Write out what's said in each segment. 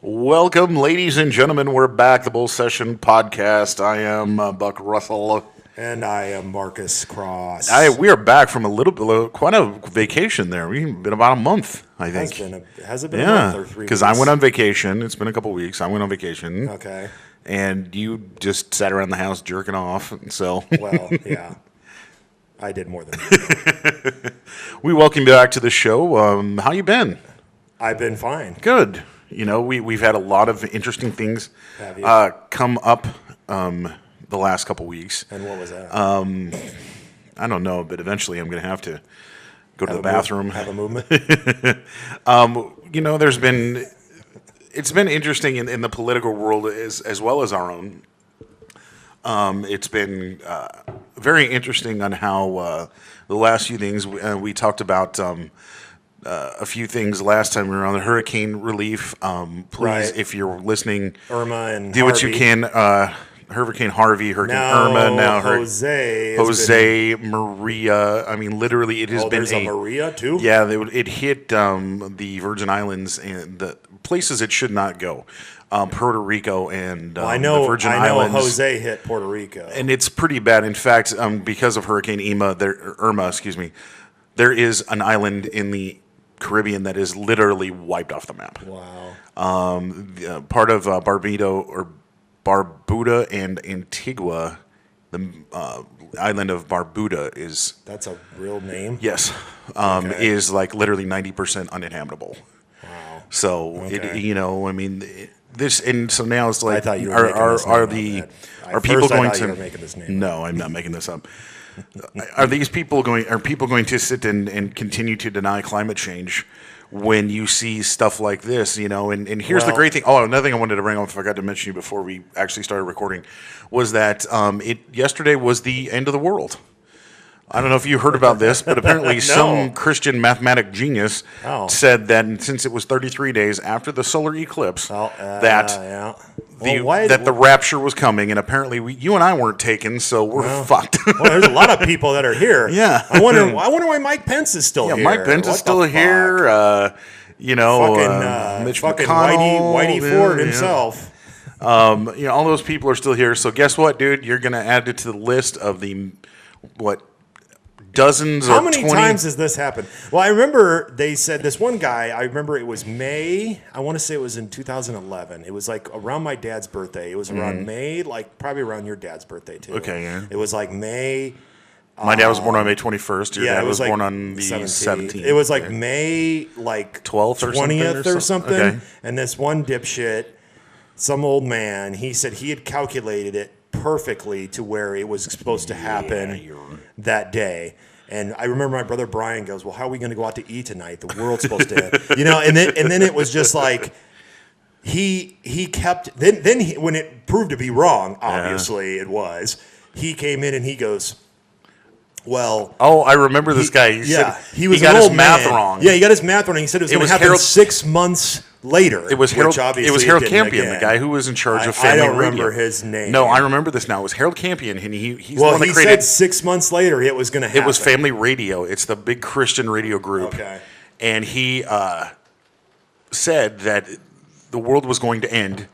Welcome, ladies and gentlemen. We're back, the Bull Session Podcast. I am Buck Russell. And I am Marcus Cross. We are back from quite a vacation there. We've been about a month, I think. Has it been a month or 3 weeks? Because I went on vacation. It's been a couple weeks. I went on vacation. Okay. And you just sat around the house jerking off. So. Well, yeah. I did more than that. We welcome you back to the show. How you been? I've been fine. Good. You know, we've had a lot of interesting things come up the last couple weeks. And what was that? I don't know, but eventually I'm going to have to go to the bathroom. Have a movement? You know, it's been interesting in the political world as well as our own. It's been very interesting on how the last few things we talked about a few things last time we were on the hurricane relief. Please, Right. if you're listening, Irma and do what you Harvey. can. Hurricane Harvey, Hurricane Now, Irma, now Jose. Maria. I mean, literally, it has been There's a Maria, too? Yeah, it hit the Virgin Islands and the places it should not go. Puerto Rico and I know, the Virgin Islands. Jose hit Puerto Rico. And it's pretty bad. In fact, because of Hurricane Irma, there is an island in the Caribbean that is literally wiped off the map. Wow. Part of Barbuda and Antigua, the island of Barbuda is... That's a real name? Yes. Okay. Is like literally 90% uninhabitable. Wow. So, Okay. so now it's like... I thought you were people going you to... were making this name. No, I'm not making this up. Are people going to sit and continue to deny climate change when you see stuff like this, you know? And here's the great thing. Oh, another thing I wanted to bring up, I forgot to mention you before we actually started recording, was that yesterday was the end of the world. I don't know if you heard about this, but apparently some Christian mathematic genius said that since it was 33 days after the solar eclipse, that the rapture was coming, and apparently you and I weren't taken, so we're fucked. Well, there's a lot of people that are here. Yeah. I wonder why Mike Pence is still here. Yeah, Mike Pence is still here. Mitch fucking McConnell, Whitey Ford himself. All those people are still here. So guess what, dude? You're going to add it to the list of the dozens How or many 20 times has this happened? Well, I remember they said this one guy, I remember it was May, I want to say it was in 2011. It was like around my dad's birthday. It was around May, like probably around your dad's birthday too. Okay, yeah. It was like May. My dad was born on May 21st. Your dad it was like born on the 17th. It was like May, like 12th or 20th or something. Okay. And this one dipshit, some old man, he said he had calculated it perfectly to where it was supposed to happen that day. And I remember my brother Brian goes, "Well, how are we going to go out to eat tonight? The world's supposed to end." And then it was just like he kept then when it proved to be wrong, obviously it was. He came in and he goes, "Well, I remember this guy. He said he was he got an his old math man. wrong. Yeah, he got his math wrong. He said it was going to happen 6 months later. It was Harold. Which It was Harold didn't Campion, the again. guy who was in charge of I Family don't remember Radio. his name. No, I remember this now. It was Harold Campion, and he's the Well, one that he created. said 6 months later it was going to happen. It was Family Radio. It's the big Christian radio group. Okay. And he said that the world was going to end.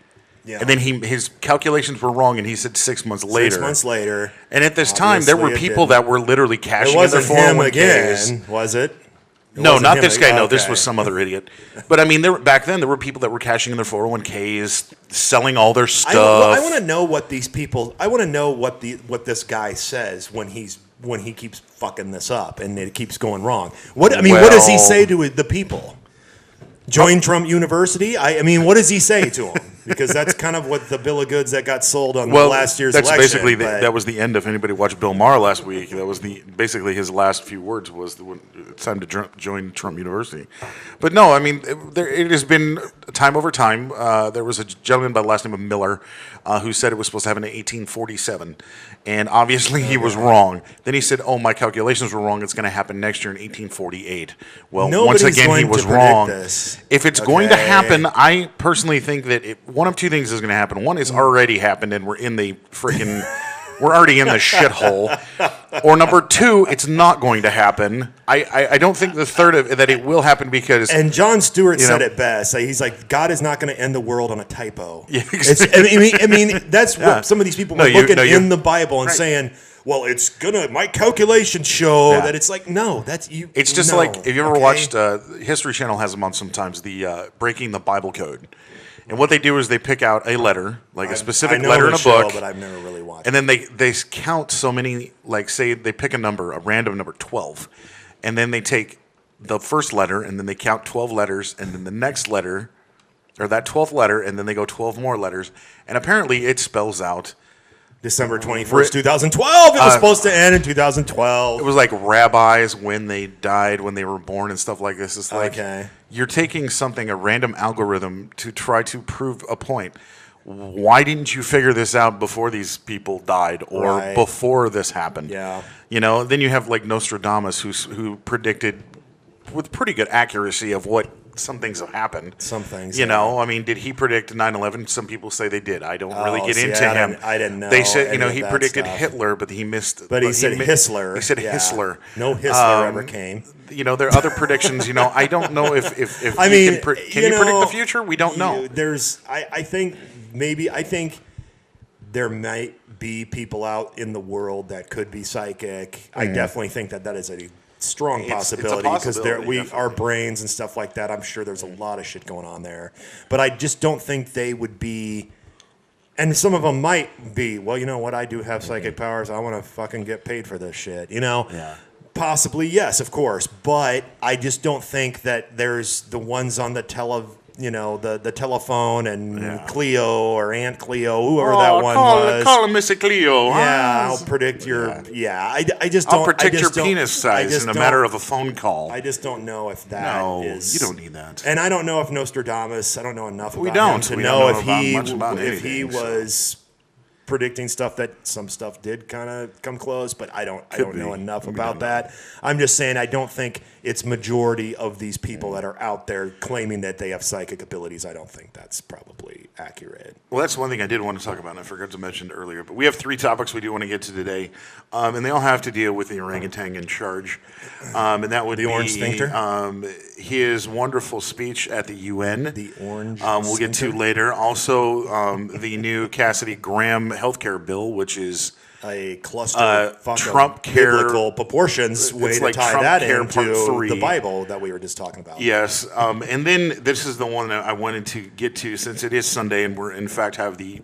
Yeah. And then his calculations were wrong, and he said 6 months later. 6 months later. And at this time, there were Obviously, it people didn't. that were literally It cashing in their wasn't him 401ks. again, was it? No, wasn't not him this guy. again. No, this Okay. was some other idiot. But I mean, back then there were people that were cashing in their 401ks, selling all their stuff. I want to know what these people. I want to know what this guy says when he keeps fucking this up and it keeps going wrong. What does he say to the people? Join Trump University? I mean, what does he say to them? Because that's kind of what the bill of goods that got sold on last year's election. That's basically that was the end. If anybody watched Bill Maher last week, that was basically his last few words was it's time to join Trump University. But no, I mean, it has been time over time. There was a gentleman by the last name of Miller who said it was supposed to happen in 1847, and obviously he was wrong. Then he said, "Oh, my calculations were wrong. It's going to happen next year in 1848." Well, Nobody's once again, he going was to predict wrong. this. If it's going to happen, I personally think that one of two things is going to happen. One is already happened, and we're in the freaking, we're already in the shithole. or number two, it's not going to happen. I don't think the third that it will happen because And John Stewart said know. it best. He's like, God is not going to end the world on a typo. Yeah, I mean, that's what some of these people No, were you- looking no, you- in the Bible and right. saying, well, it's gonna. My calculations show Yeah. that it's like, no, that's you. it's just no, like if you ever okay? watched History Channel has them on sometimes the Breaking the Bible Code, and what they do is they pick out a letter, like a I specific know letter the in a show, book, but I've never really watched. and then they count so many, like say they pick a number, a random number 12, and then they take the first letter and then they count 12 letters and then the next letter or that 12th letter and then they go 12 more letters, and apparently it spells out December 21st, 2012. It was supposed to end in 2012. it was like rabbis when they died, when they were born and stuff like this. It's like Okay. you're taking something, a random algorithm to try to prove a point. Why didn't you figure this out before these people died or Right. before this happened? Yeah. You know, then you have like Nostradamus who predicted with pretty good accuracy of what some things have happened. Some things, You yeah. know, I mean, did he predict 9/11? Some people say they did. I don't really Oh, get see, into I him. I didn't know. They said, any you know, of he that predicted stuff. Hitler, but he missed. But he said Hissler. He said Yeah. Hissler. No Hissler ever came. You know, there are other predictions. You know, I don't know if I you mean, can, can you predict the future? We don't know. I think there might be people out in the world that could be psychic. I definitely think that is a strong It's a possibility because possibility, our definitely. brains and stuff like that. I'm sure there's a lot of shit going on there, but I just don't think they would be. And some of them might be. Well, you know what? I do have psychic powers. I want to fucking get paid for this shit. You know. Yeah. Possibly, yes, of course, but I just don't think that there's the ones on the the telephone and Yeah. Cleo or Aunt Cleo, whoever that one was. Call him Mr. Cleo. Yeah, I'll predict your. Yeah, I just don't. I'll predict I your just don't- penis I size just in a don't- matter of a phone call. I just don't know if that is. No, you don't need that. And I don't know if Nostradamus. I don't know enough about We him don't. to We know don't if know he much about if he anything, so. was predicting stuff that some stuff did kind of come close, but I don't know be. enough We about don't know. that. I'm just saying I don't think it's majority of these people that are out there claiming that they have psychic abilities. I don't think that's probably accurate. Well, that's one thing I did want to talk about, and I forgot to mention earlier. But we have 3 topics we do want to get to today, and they all have to deal with the orangutan in charge, and that would The be orange sphincter? His wonderful speech at the UN. The orange we'll get to sphincter? later. Also, the new Cassidy Graham healthcare bill, which is A cluster fuck Trump of care- biblical proportions way it's to like tie Trump that care part into 3. the Bible that we were just talking about. Yes, and then this is the one that I wanted to get to since it is Sunday, and we're in fact have the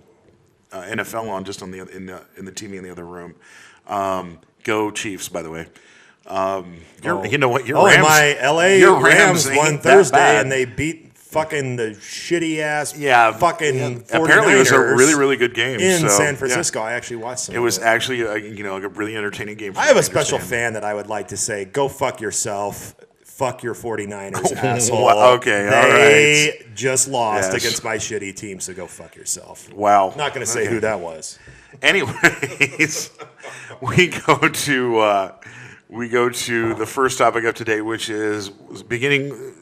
NFL on just on the in the TV in the other room. Go Chiefs, by the way. You know what? Your Oh, and Rams, my LA your Rams ain't won that Thursday, bad. and they beat fucking the shitty ass fucking 49ers Apparently, it was a really really good game in so, San yeah. Francisco. I actually watched some. It was actually a really entertaining game. I have a special fan that I would like to say, go fuck yourself. Fuck your 49ers, asshole. Well, okay, all they just lost Yes. against my shitty team, so go fuck yourself. Wow. Not going to say Okay. who that was. Anyways, we go to the first topic of today, which is beginning.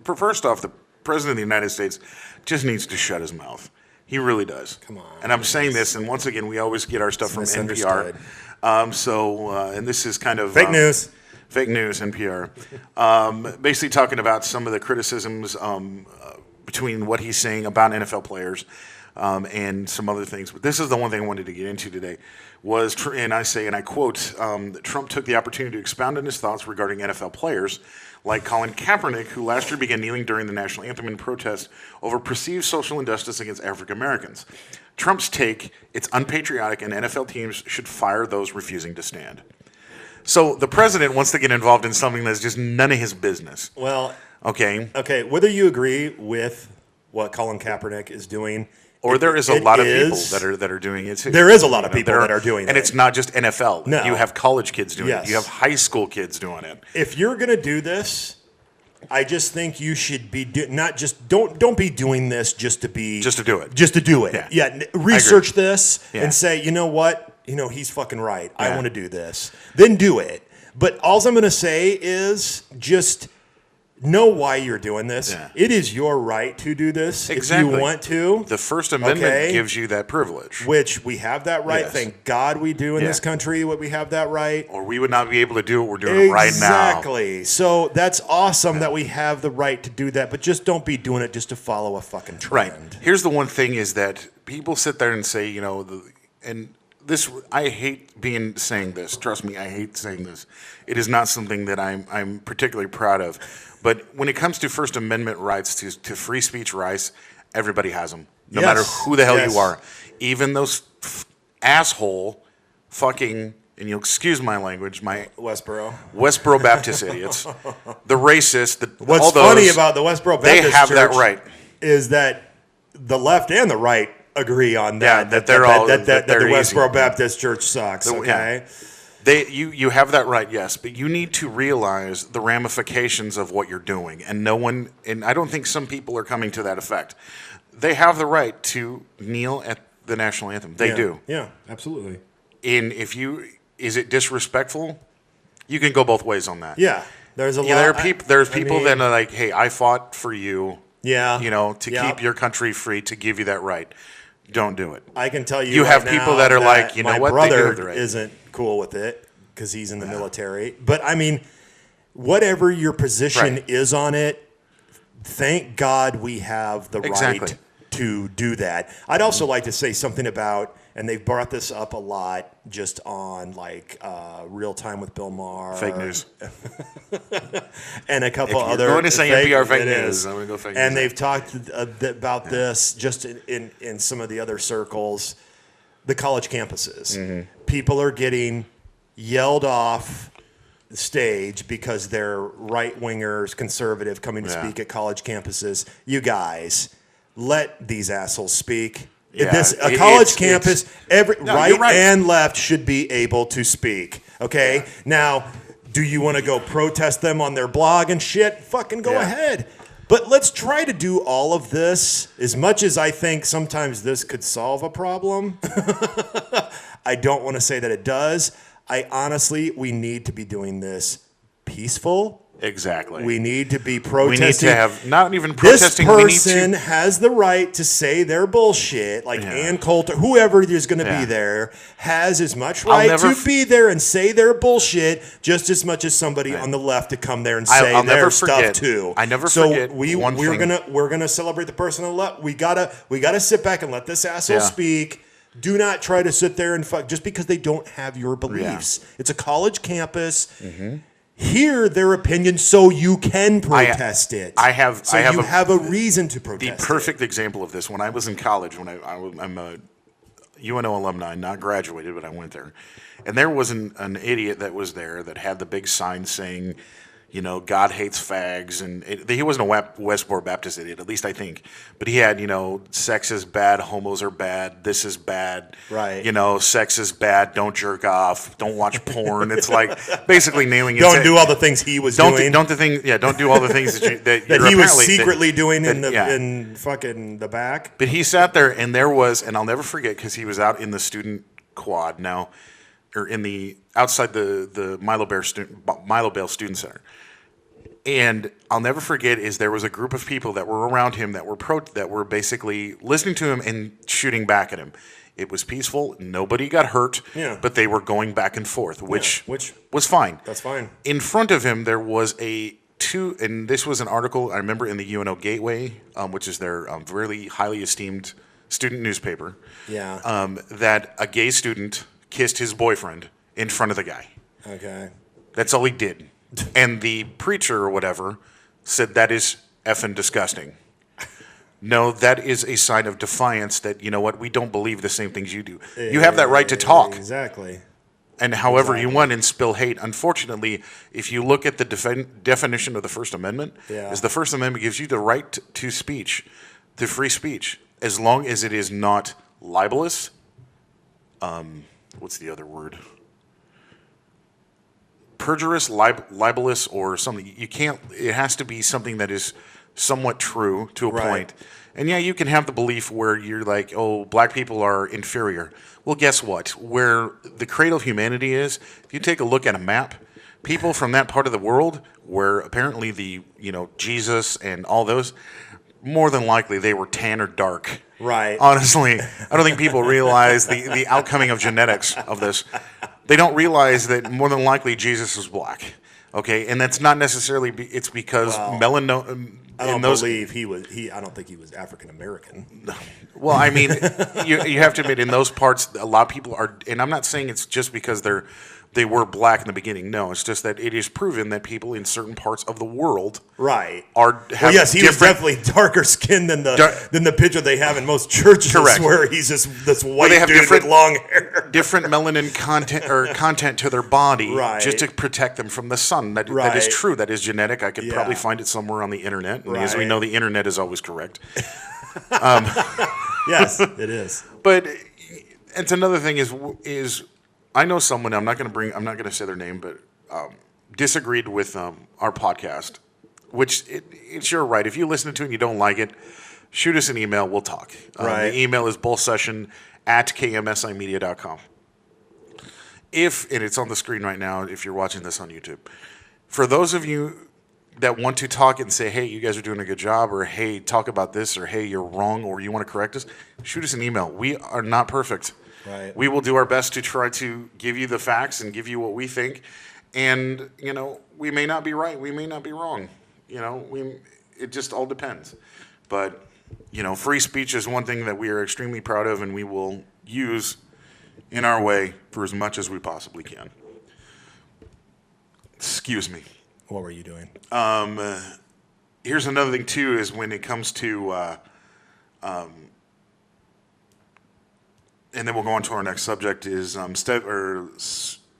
First off, the president of the United States just needs to shut his mouth. He really does. Come on. And I'm saying this, and once again, we always get our stuff from NPR. misunderstood. And this is kind of Fake news. Fake news, NPR. Basically talking about some of the criticisms between what he's saying about NFL players and some other things. But this is the one thing I wanted to get into today and I quote, Trump took the opportunity to expound on his thoughts regarding NFL players like Colin Kaepernick, who last year began kneeling during the national anthem in protest over perceived social injustice against African Americans. Trump's take, it's unpatriotic and NFL teams should fire those refusing to stand. So the president wants to get involved in something that's just none of his business. Well, Okay. whether you agree with what Colin Kaepernick is doing, Or there is a it lot of people is- that are doing it too. There is a lot of people There that are doing and it. it's not just NFL. No. You have college kids doing Yes. it. You have high school kids doing it. if you're gonna do this, I just think you should be don't be doing this just to be Just to do it. Just to do it. Yeah. Research this Yeah. and say, you know what? He's fucking right. I Yeah. want to do this. Then do it. But all I'm gonna say is just know why you're doing this. Yeah. It is your right to do this Exactly. if you want to. The First Amendment Okay. gives you that privilege. Which we have that right. Yes. Thank God we do in Yeah. this country. What we have that right. Or we would not be able to do what we're doing right now. Exactly. So that's awesome that we have the right to do that, but just don't be doing it just to follow a fucking Right. trend. Here's the one thing is that people sit there and say, and this, I hate saying this. Trust me, I hate saying this. It is not something that I'm particularly proud of. But when it comes to First Amendment rights, to free speech rights, everybody has them. No Yes. matter who the hell Yes. you are. Even those asshole fucking, and you'll excuse my language, my Westboro Baptist idiots, the racists, What's all those, funny about the Westboro Baptist they have that Church right. is that the left and the right agree on that. Yeah, that they're all- that that the they're Westboro easy. Baptist Church sucks. Okay. You have that right, yes, but you need to realize the ramifications of what you're doing, and I don't think some people are coming to that effect. They have the right to kneel at the national anthem. They do. Yeah, absolutely. And is it disrespectful? You can go both ways on that. Yeah, there's a lot. There's people that are like, hey, I fought for you. Yeah. To keep your country free, to give you that right. Don't do it. I can tell you. You right have people now that are like, you know my what, they do brother have the right. isn't cool with it because he's in the military. But I mean, whatever your position Right. is on it, thank God we have the Exactly. right to do that. I'd also like to say something about, and they've brought this up a lot, just on like Real Time with Bill Maher, Fake news. and a couple If you're other. going to say NPR fake it news, is. I'm gonna go fake And news. they've talked about this just in some of the other circles, the college campuses. Mm-hmm. People are getting yelled off the stage because they're right wingers, conservative, coming to Yeah. speak at college campuses. You guys, let these assholes speak. Yeah, A college it's- campus, you're right right. and left should be able to speak. Okay, now, do you want to go protest them on their blog and shit? Fucking go Yeah. ahead. But let's try to do all of this. As much as I think sometimes this could solve a problem, I don't want to say that it does. We need to be doing this peaceful. Exactly. We need to be We protesting. need to have not even This protesting. person We need has the right to say their bullshit, like Yeah. Ann Coulter, whoever is going to Yeah. be there, has as much I'll right never to be there and say their bullshit just as much as somebody on the left to come there and say I'll their never stuff forget. too. I never so forget we're one thing. gonna celebrate the person on the left. We gotta sit back and let this asshole Yeah. speak. Do not try to sit there and fuck just because they don't have your beliefs. It's a college campus. Hear their opinion so you can protest it. I have a reason to the protest. perfect example of this. When I was in college, I'm a UNO alumni, not graduated, but I went there, and there was an idiot that was there that had the big sign saying, God hates fags, and he wasn't a Westboro Baptist idiot, at least I think, but he had, sex is bad, homos are bad, this is bad, Right. Sex is bad, don't jerk off, don't watch porn. It's like basically nailing it. Don't do all the things he was doing. Don't do all the things that that you're he was apparently- secretly doing in yeah. in fucking the back. But he sat there, and there was, and I'll never forget, because he was out in the student quad now, or outside the Milo Bale Student Center. And I'll never forget is there was a group of people that were around him that were basically listening to him and shooting back at him. It was peaceful. Nobody got hurt. Yeah. But they were going back and forth, which which- was fine. That's fine. In front of him, there was and this was an article I remember in the UNO Gateway, which is their really highly esteemed student newspaper. Yeah. That a gay student kissed his boyfriend in front of the guy. Okay. That's all he did. And the preacher or whatever said that is effing disgusting. No, that is a sign of defiance that, you know what, we don't believe the same things you do. You have that right to talk. Exactly. And however you want and spill hate. Unfortunately, if you look at the definition of the First Amendment, Yeah. is the First Amendment gives you the right to speech, to free speech, as long as it is not libelous. What's the other word? Perjurious, libelous, or something. You can't. It has to be something that is somewhat true to a Right. point. And yeah, you can have the belief where you're like, oh, black people are inferior. Well, guess what? Where the cradle of humanity is, if you take a look at a map, people from that part of the world where apparently Jesus and all those, more than likely they were tan or dark. Right. Honestly, I don't think people realize the outcoming of genetics of this. They don't realize that more than likely Jesus was black. Okay, and that's not necessarily. It's because melanoma. I don't believe he was. I don't think he was African American. Well, I mean, you have to admit in those parts, a lot of people are, and I'm not saying it's just because they were black in the beginning. No, it's just that it is proven that people in certain parts of the world, right, are. Well, yes, he was definitely darker skinned than the picture they have in most churches, correct, where he's just this white they have dude with long hair, different melanin content to their body, right, just to protect them from the sun. That is true. That is genetic. I could probably find it somewhere on the internet, and as we know, the internet is always correct. Yes, it is. But it's another thing is I know someone. I'm not going to say their name, but disagreed with our podcast. Which it's your right. If you listen to it and you don't like it, shoot us an email. We'll talk. Right. The email is bullsession@kmsimedia.com. And it's on the screen right now if you're watching this on YouTube. For those of you that want to talk and say, hey, you guys are doing a good job, or hey, talk about this, or hey, you're wrong, or you want to correct us, shoot us an email. We are not perfect. Right. We will do our best to try to give you the facts and give you what we think. And, we may not be right. We may not be wrong. It just all depends. But, free speech is one thing that we are extremely proud of, and we will use in our way for as much as we possibly can. Excuse me. What were you doing? Here's another thing too: is when it comes to, and then we'll go on to our next subject. Is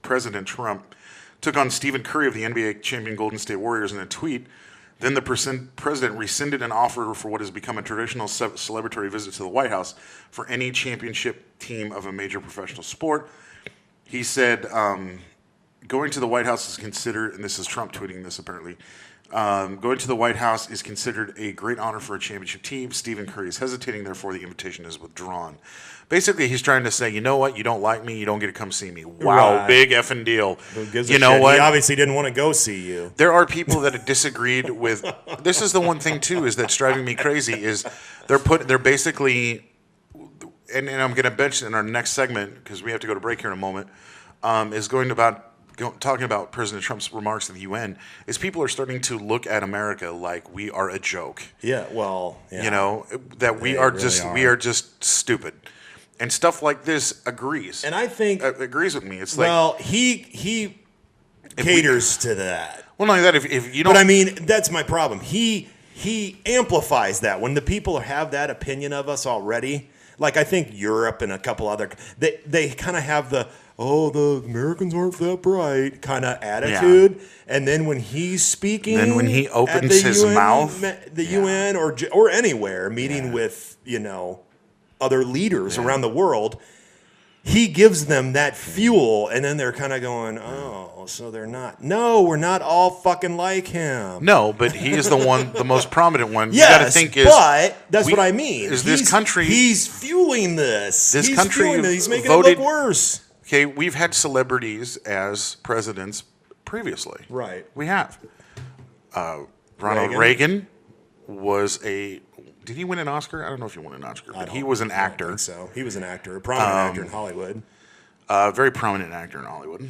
President Trump took on Stephen Curry of the NBA champion Golden State Warriors in a tweet. Then the president rescinded an offer for what has become a traditional celebratory visit to the White House for any championship team of a major professional sport. He said. Going to the White House is considered, and this is Trump tweeting this apparently, going to the White House is considered a great honor for a championship team. Stephen Curry is hesitating, therefore the invitation is withdrawn. Basically, he's trying to say, you know what, you don't like me, you don't get to come see me. Wow, right. Big effing deal. You know what? He obviously didn't want to go see you. There are people that have disagreed with, this is the one thing too, is that's driving me crazy, is they're basically, and I'm going to mention in our next segment, because we have to go to break here in a moment, is talking about President Trump's remarks in the UN, is people are starting to look at America like we are a joke. Yeah, well, yeah. That we are just stupid, and stuff like this agrees. And I think agrees with me. It's he caters to that. Well, not only that, if you don't. But I mean, that's my problem. He amplifies that when the people have that opinion of us already. Like I think Europe and a couple other, they kind of have the Americans aren't that bright kind of attitude. Yeah. And then when he's speaking, then when he opens his mouth, the UN or anywhere, meeting with other leaders around the world, he gives them that fuel, and then they're kind of going, oh, so they're not. No, we're not all fucking like him. No, but he is the most prominent one. Yes, you got to think but that's what I mean. This country? He's fueling this. This country, he's making it look worse. Okay, we've had celebrities as presidents previously. Right. We have. Ronald Reagan was a. Did he win an Oscar? I don't know if he won an Oscar, but he was an actor. I don't think so. He was an actor, a prominent actor in Hollywood. Very prominent actor in Hollywood.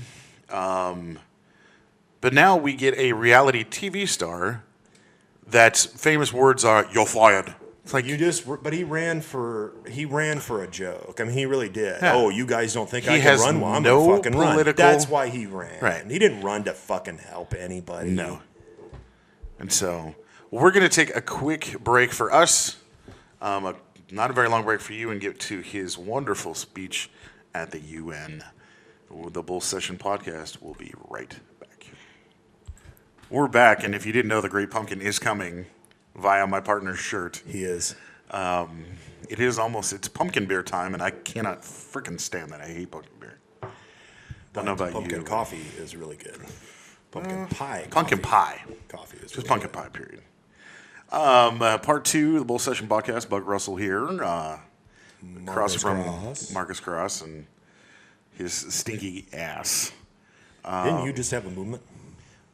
But now we get a reality TV star that's famous words are "You're fired." It's like but he ran for a joke. I mean, he really did. Yeah. Oh, you guys don't think I can run? Well, I'm gonna fucking run. That's why he ran. Right. He didn't run to fucking help anybody. No. And so we're going to take a quick break for us, not a very long break for you, and get to his wonderful speech at the UN. The Bull Session Podcast will be right back. We're back, and if you didn't know, the Great Pumpkin is coming via my partner's shirt. He is. It's pumpkin beer time, and I cannot freaking stand that. I hate pumpkin beer. Don't know about pumpkin you. Pumpkin coffee is really good. Pumpkin pie. Pumpkin pie. Coffee is just really pumpkin good. Pie, period. Part 2, the Bull Session Podcast. Buck Russell here. Across from Marcus Cross and his stinky ass. Didn't you just have a movement?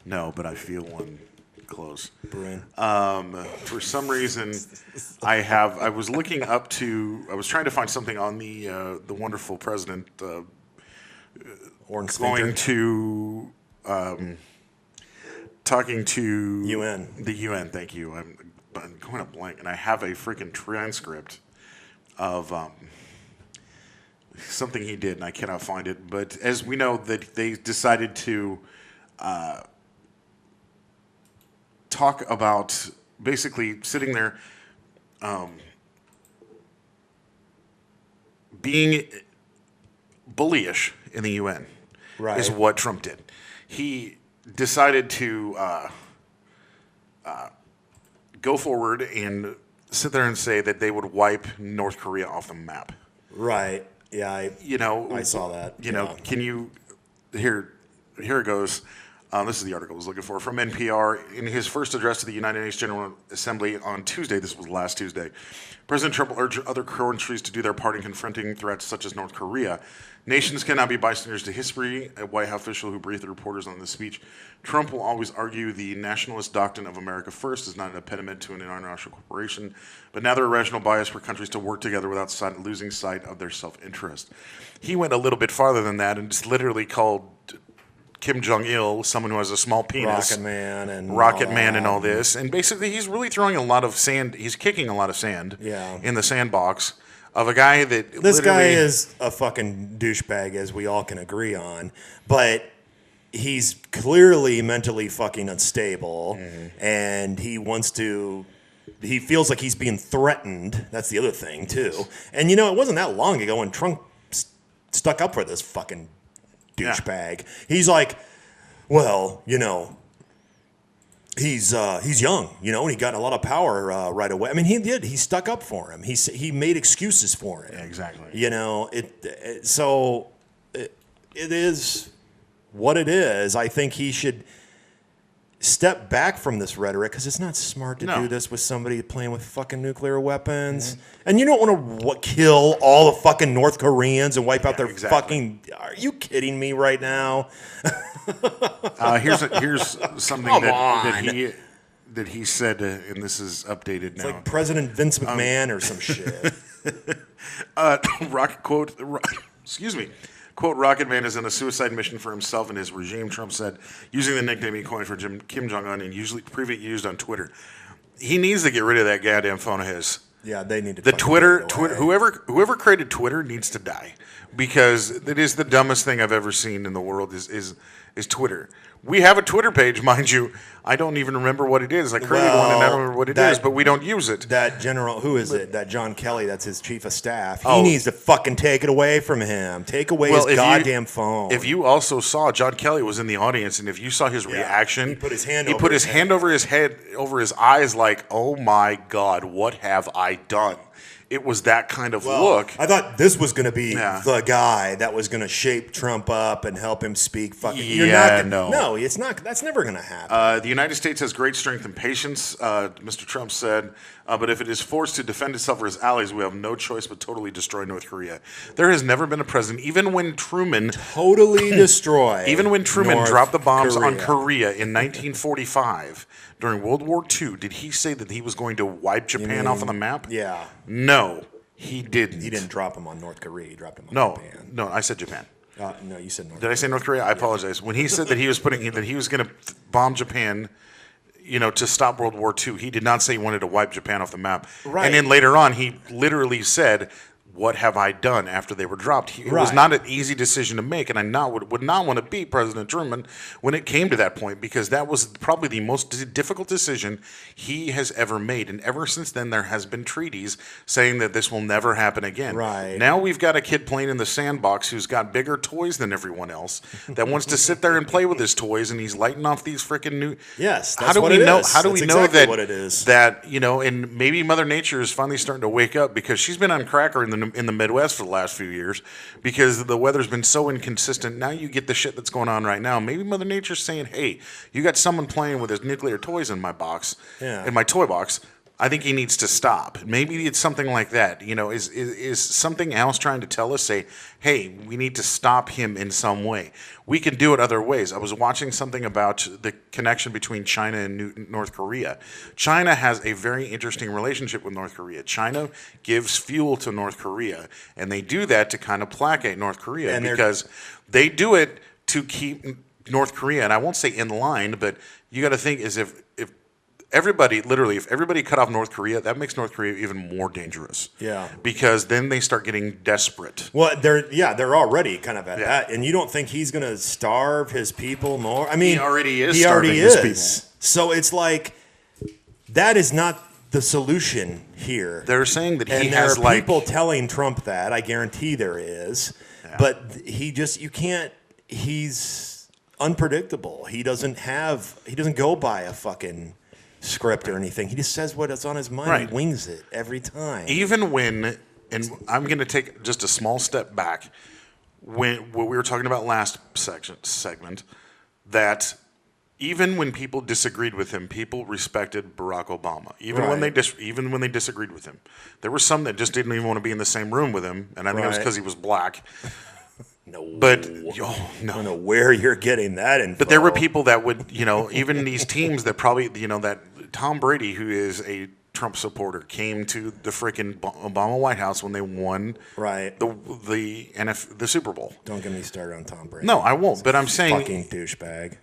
No, but I feel one close. Brewing. For some reason, I was looking up to. I was trying to find something on the wonderful president Orange going sphincter. to talking to UN. The UN. Thank you. I'm going up blank, and I have a freaking transcript of something he did, and I cannot find it. But as we know, that they decided to talk about basically sitting there being bullyish in the UN Right. is what Trump did. He decided to go forward and sit there and say that they would wipe North Korea off the map. Right. Yeah. I saw that. You know, Yeah. can you here it goes. This is the article I was looking for from NPR. In his first address to the United Nations General Assembly on Tuesday, this was last Tuesday, President Trump urged other countries to do their part in confronting threats such as North Korea. Nations cannot be bystanders to history, a White House official who briefed the reporters on this speech. Trump will always argue the nationalist doctrine of America first is not an impediment to an international corporation, but now there are rational bias for countries to work together without losing sight of their self-interest. He went a little bit farther than that and just literally called Kim Jong-il someone who has a small penis. Rocket Man and all this. And basically he's really throwing a lot of sand. He's kicking a lot of sand in the sandbox of a guy that This guy is a fucking douchebag, as we all can agree on. But he's clearly mentally fucking unstable. And he feels like he's being threatened. That's the other thing, too. And, it wasn't that long ago when Trump stuck up for this fucking douchebag. Yeah. He's like, well, he's young, and he got a lot of power right away. I mean, he did. He stuck up for him. He made excuses for him. Yeah, exactly. It is what it is. I think he should step back from this rhetoric because it's not smart to do this with somebody playing with fucking nuclear weapons. And you don't want to kill all the fucking North Koreans and wipe out their fucking... Are you kidding me right now? Here's something that he said, and this is updated now. It's like President Vince McMahon or some shit. Excuse me. Quote, Rocket Man is on a suicide mission for himself and his regime, Trump said, using the nickname he coined for Kim Jong-un and previously used on Twitter. He needs to get rid of that goddamn phone of his. Yeah, they need to. The Twitter, whoever created Twitter needs to die because it is the dumbest thing I've ever seen in the world is Twitter. We have a Twitter page, mind you. I don't even remember what it is. I created one and I don't remember what it is, but we don't use it. That general, who is it? That John Kelly, that's his chief of staff. He needs to fucking take it away from him. Take away his goddamn phone. If you also saw, John Kelly was in the audience, and if you saw his reaction, he put his hand over his head, over his eyes, like, oh my God, what have I done? It was that kind of look. I thought this was going to be the guy that was going to shape Trump up and help him speak fucking. No, it's not. That's never going to happen. The United States has great strength and patience, Mr. Trump said. But if it is forced to defend itself or its allies, we have no choice but totally destroy North Korea. There has never been a president, even when Truman dropped the bombs on Korea in 1945 during World War II. Did he say that he was going to wipe Japan off of the map? Yeah. No, he didn't. He didn't drop them on North Korea. He dropped them on Japan. No, I said Japan. No, you said North Korea. Did I say North Korea? I apologize. When he said that he was going to bomb Japan, to stop World War II, he did not say he wanted to wipe Japan off the map. Right. And then later on, he literally said, what have I done after they were dropped? It was not an easy decision to make, and I would not want to be President Truman when it came to that point, because that was probably the most difficult decision he has ever made. And ever since then, there has been treaties saying that this will never happen again. Right. Now we've got a kid playing in the sandbox who's got bigger toys than everyone else that wants to sit there and play with his toys, and he's lighting off these freaking new... Yes, that's what it is. How do we know exactly what it is. That, and maybe Mother Nature is finally starting to wake up, because she's been on cracker in the Midwest for the last few years because the weather's been so inconsistent. Now you get the shit that's going on right now. Maybe Mother Nature's saying, hey, you got someone playing with his nuclear toys in my box, in my toy box. I think he needs to stop. Maybe it's something like that. You know, is something else trying to tell us, say, hey, we need to stop him in some way? We can do it other ways. I was watching something about the connection between China and North Korea. China has a very interesting relationship with North Korea. China gives fuel to North Korea, and they do that to kind of placate North Korea because they do it to keep North Korea, and I won't say in line, but you got to think is if everybody, literally, if everybody cut off North Korea, that makes North Korea even more dangerous. Yeah. Because then they start getting desperate. Well, they're already kind of at that, and you don't think he's going to starve his people more? I mean, he already is starving his people. So it's like that is not the solution here. They're saying that and he there has are like people telling Trump that. I guarantee there is, but you can't. He's unpredictable. He doesn't go by a fucking script or anything. He just says what's on his mind and wings it every time. Even when, and I'm going to take just a small step back, when what we were talking about last segment, that even when people disagreed with him, people respected Barack Obama. Even when they disagreed with him, there were some that just didn't even want to be in the same room with him, and I think it was because he was black. No, but I don't know where you're getting that info. But there were people that would, even these teams that probably, that Tom Brady, who is a Trump supporter, came to the freaking Obama White House when they won the Super Bowl. Don't get me started on Tom Brady. No, I won't. But I'm saying, fucking douchebag.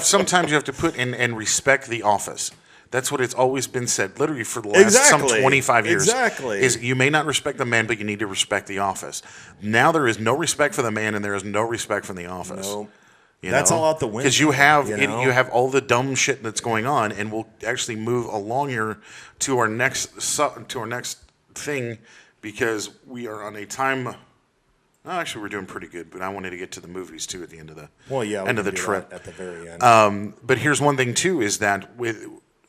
Sometimes you have to put in and respect the office. That's what it's always been said, literally for the last some 25 years. Exactly. Is you may not respect the man, but you need to respect the office. Now there is no respect for the man, and there is no respect for the office. Nope. That's all out the window. Because you have all the dumb shit that's going on, and we'll actually move along here to our next thing because we are on a time. Actually, we're doing pretty good, but I wanted to get to the movies too at the end of the end of the trip. At the very end. But here's one thing too: is that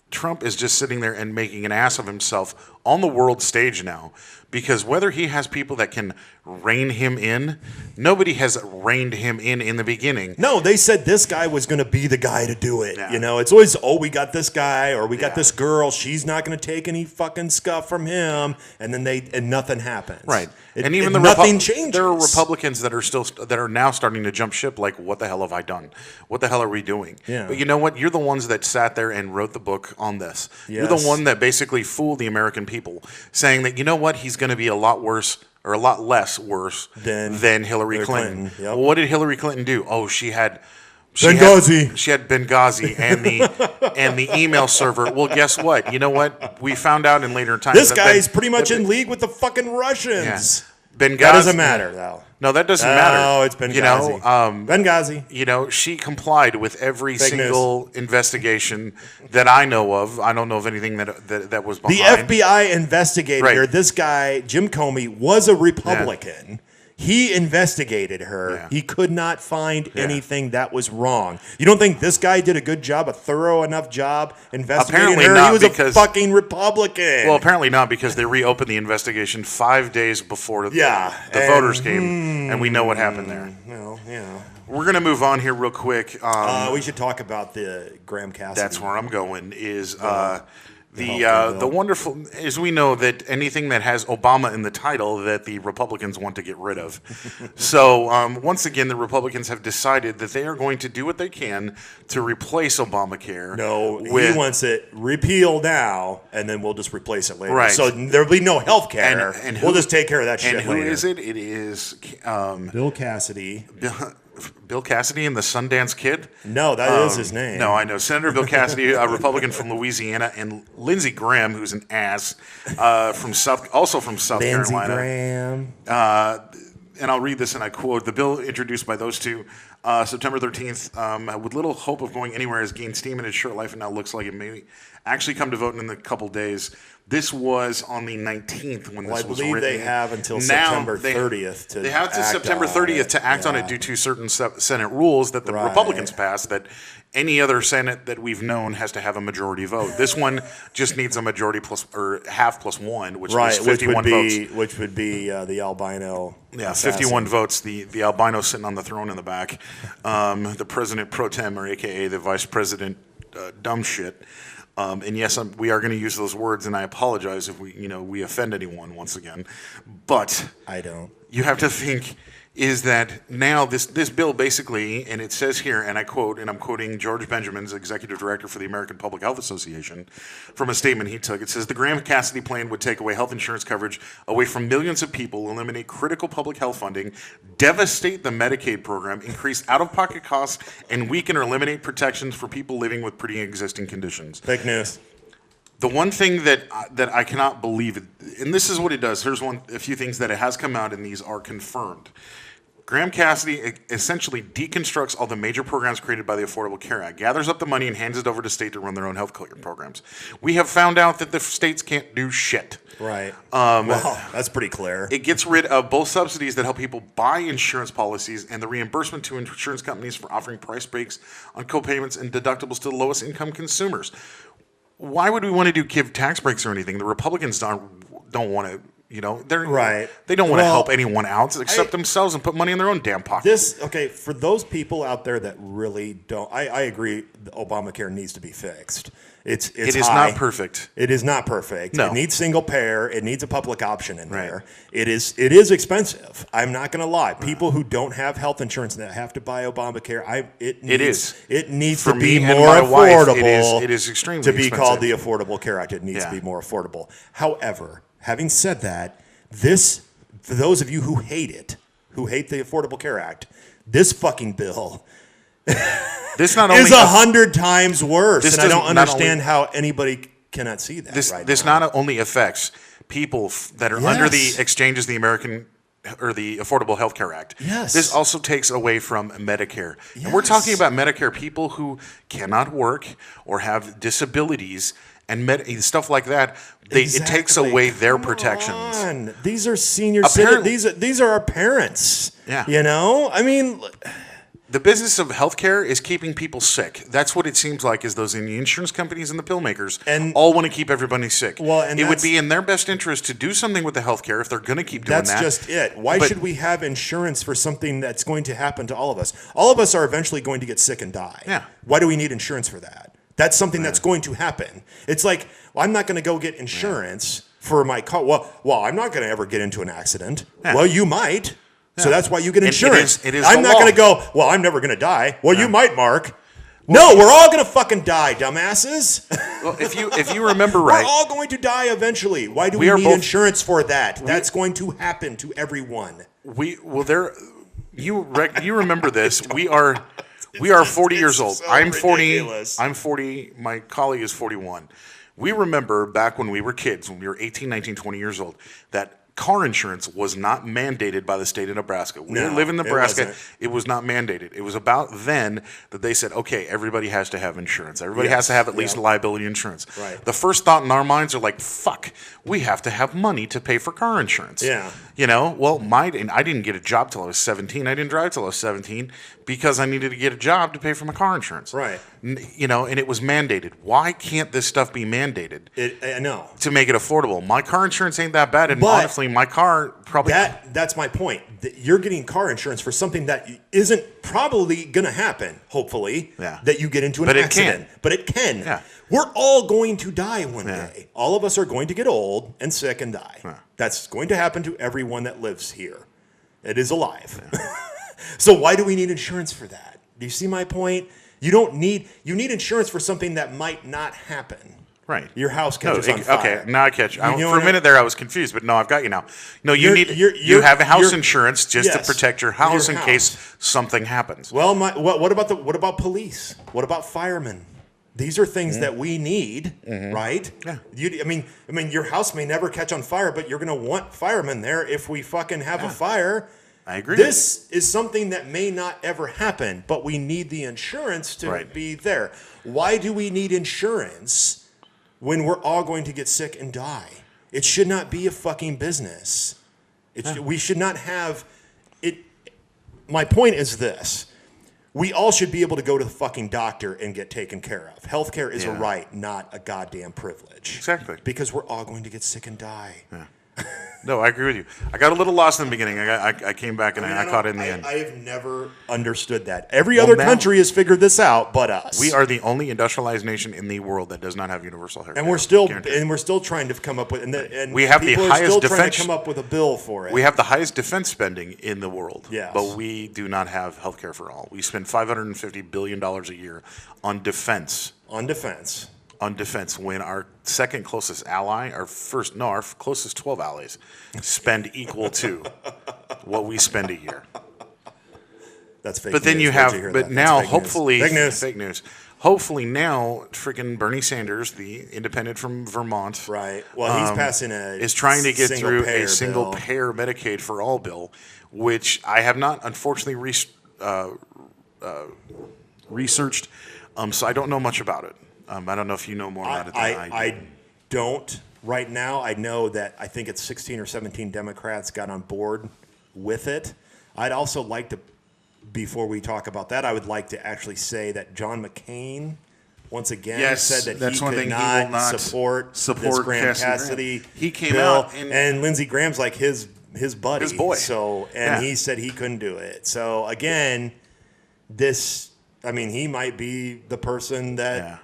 Trump is just sitting there and making an ass of himself on the world stage now, because whether he has people that can rein him in, nobody has reined him in the beginning. No, they said this guy was going to be the guy to do it. Yeah. It's always, we got this guy or we got this girl. She's not going to take any fucking scuff from him, and then nothing happens. Right. And even nothing changes. There are Republicans that are now starting to jump ship. Like, what the hell have I done? What the hell are we doing? Yeah. But you know what? You're the ones that sat there and wrote the book on this. Yes. You're the one that basically fooled the American people, saying that he's going to be a lot worse or a lot less worse than Hillary Clinton. Yep. Well, what did Hillary Clinton do? Oh, she had Benghazi. She had Benghazi and the email server. Well, guess what? You know what? We found out in later times. This guy is pretty much in league with the fucking Russians. Yeah. Benghazi. That doesn't matter, though. No, that doesn't matter. No, it's Benghazi. Benghazi. She complied with every single investigation that I know of. I don't know of anything that was behind. The FBI investigator, this guy, Jim Comey, was a Republican. Yeah. He investigated her. Yeah. He could not find anything that was wrong. You don't think this guy did a thorough enough job investigating apparently her? Not, he was a fucking Republican. Well, apparently not, because they reopened the investigation 5 days before the voters came, and we know what happened there. Well, yeah. We're going to move on here real quick. We should talk about the Graham Cassidy. That's where I'm going, is the wonderful, as we know, that anything that has Obama in the title that the Republicans want to get rid of. So once again, the Republicans have decided that they are going to do what they can to replace Obamacare. No, he wants it repealed now, and then we'll just replace it later. Right. So there'll be no health care. And we'll just take care of that shit later. And who is it? It is Bill Cassidy. Bill Cassidy and the Sundance Kid? No, that is his name. No, I know. Senator Bill Cassidy, a Republican from Louisiana, and Lindsey Graham, who's an ass, from South Carolina. Lindsey Graham. And I'll read this, and I quote, "The bill introduced by those two September 13th, with little hope of going anywhere, has gained steam in its short life and now looks like it may actually come to vote in a couple days." This was on the 19th when this was written. I believe they have until September 30th to They have until September 30th to act on it due to certain Senate rules that the Republicans passed, that any other Senate that we've known has to have a majority vote. This one just needs a majority half plus one, which is 51 votes. Which would be the albino. Yeah, assassin. 51 votes. The albino sitting on the throne in the back. The president pro tem, or AKA the vice president dumb shit. And yes, we are going to use those words, and I apologize if we offend anyone once again. But I don't. you have to think is that now this bill basically, and it says here, and I quote, and I'm quoting George Benjamin's executive director for the American Public Health Association from a statement he took. It says the Graham-Cassidy plan would take away health insurance coverage away from millions of people, eliminate critical public health funding, devastate the Medicaid program, increase out-of-pocket costs, and weaken or eliminate protections for people living with pre-existing conditions. Fake news. The one thing that I cannot believe, and this is what it does. Here's a few things that it has come out, and these are confirmed. Graham-Cassidy essentially deconstructs all the major programs created by the Affordable Care Act, gathers up the money, and hands it over to state to run their own health care programs. We have found out that the states can't do shit. Right. Well, that's pretty clear. It gets rid of both subsidies that help people buy insurance policies and the reimbursement to insurance companies for offering price breaks on copayments and deductibles to the lowest income consumers. Why would we want to give tax breaks or anything? The Republicans don't want to. They're right. They don't want to help anyone out except themselves and put money in their own damn pocket. For those people out there that really don't, I agree. Obamacare needs to be fixed. It is not perfect. It is not perfect. No. It needs single payer. It needs a public option in there. Right. It is expensive. I'm not going to lie. People who don't have health insurance that have to buy Obamacare, it needs For to be me more and my wife, affordable. it is extremely to be expensive. called the Affordable Care Act. It needs to be more affordable. However, having said that, for those of you who hate it, who hate the Affordable Care Act, this fucking bill this not only is 100 times worse. This And I don't doesn't- not understand how anybody cannot see that. This now. not only affects people that are under the exchanges, the American or the Affordable Health Care Act. Yes. This also takes away from Medicare. And we're talking about Medicare, people who cannot work or have disabilities and stuff like that. It takes away their protections. On. These are senior citizens. These are our parents. Yeah. I mean, the business of healthcare is keeping people sick. That's what it seems like. Is those in the insurance companies and the pill makers all want to keep everybody sick. Well, and it would be in their best interest to do something with the healthcare if they're going to keep doing that. That's just it. Why should we have insurance for something that's going to happen to all of us? All of us are eventually going to get sick and die. Yeah. Why do we need insurance for that? That's something that's going to happen. It's like, well, I'm not going to go get insurance for my car. Well, I'm not going to ever get into an accident. Yeah. Well, you might. So that's why you get insurance. It is I'm the not law. going to go, well, I'm never going to die. Well, you might, Mark. No, we're all going to fucking die, dumbasses. Well, if you remember right, We're all going to die eventually. Why do we need insurance for that? That's going to happen to everyone. You remember this. We are 40 years old. so I'm 40. ridiculous. I'm 40. My colleague is 41. We remember back when we were kids, when we were 18, 19, 20 years old, that car insurance was not mandated by the state of Nebraska. We live in Nebraska. It was not mandated. It was about then that they said, okay, everybody has to have insurance. Everybody has to have at least liability insurance. Right. The first thought in our minds are like, fuck, we have to have money to pay for car insurance. Yeah. Well, I didn't get a job till I was 17. I didn't drive till I was 17 because I needed to get a job to pay for my car insurance. Right. And it was mandated. Why can't this stuff be mandated? I know. To make it affordable. My car insurance ain't that bad, and But honestly, my car probably that's my point. You're getting car insurance for something that isn't probably going to happen, hopefully, that you get into an accident. But it can. Yeah. We're all going to die one day. All of us are going to get old and sick and die. Yeah. That's going to happen to everyone that lives here. It is alive. Yeah. So why do we need insurance for that? Do you see my point? You need insurance for something that might not happen. Right. Your house catches on fire. Okay, now I catch you. For a minute there, I was confused, but no, I've got you now. No, you have house insurance just to protect your house in case something happens. Well, what about police? What about firemen? These are things that we need, right? Yeah. I mean, your house may never catch on fire, but you're going to want firemen there if we fucking have a fire. I agree. This is something that may not ever happen, but we need the insurance to be there. Why do we need insurance when we're all going to get sick and die? It should not be a fucking business. We should not have it. My point is this. We all should be able to go to the fucking doctor and get taken care of. Healthcare is a right, not a goddamn privilege. Exactly. Because we're all going to get sick and die. Yeah. No, I agree with you. I got a little lost in the beginning. I came back and I caught it in the end. I have never understood that. Every other country has figured this out, but us. We are the only industrialized nation in the world that does not have universal health care. and we're still trying to come up with, and we have the people are highest still trying defense. to come up with a bill for it. We have the highest defense spending in the world. Yes. But we do not have health care for all. We spend $550 billion a year on defense. on defense. When our second closest ally, our closest 12 allies spend equal to what we spend a year. That's fake. But then news. you Where'd have, hear but that? now That's fake hopefully, news. fake news. Hopefully now, freaking Bernie Sanders, the independent from Vermont, Right. Well, he's passing is trying to get through a single bill. payer Medicaid for all bill, which I have not unfortunately researched, so I don't know much about it. I don't know if you know more about it than I do. I don't right now. I know that I think it's 16 or 17 Democrats got on board with it. I'd also like to, before we talk about that, I would like to actually say that John McCain once again Yes, said that that's he one could thing he will not support this support Graham Cassidy. Cassidy He came bill. out and Lindsey Graham's like his buddy, His boy. So Yeah. he said he couldn't do it. So again, he might be the person that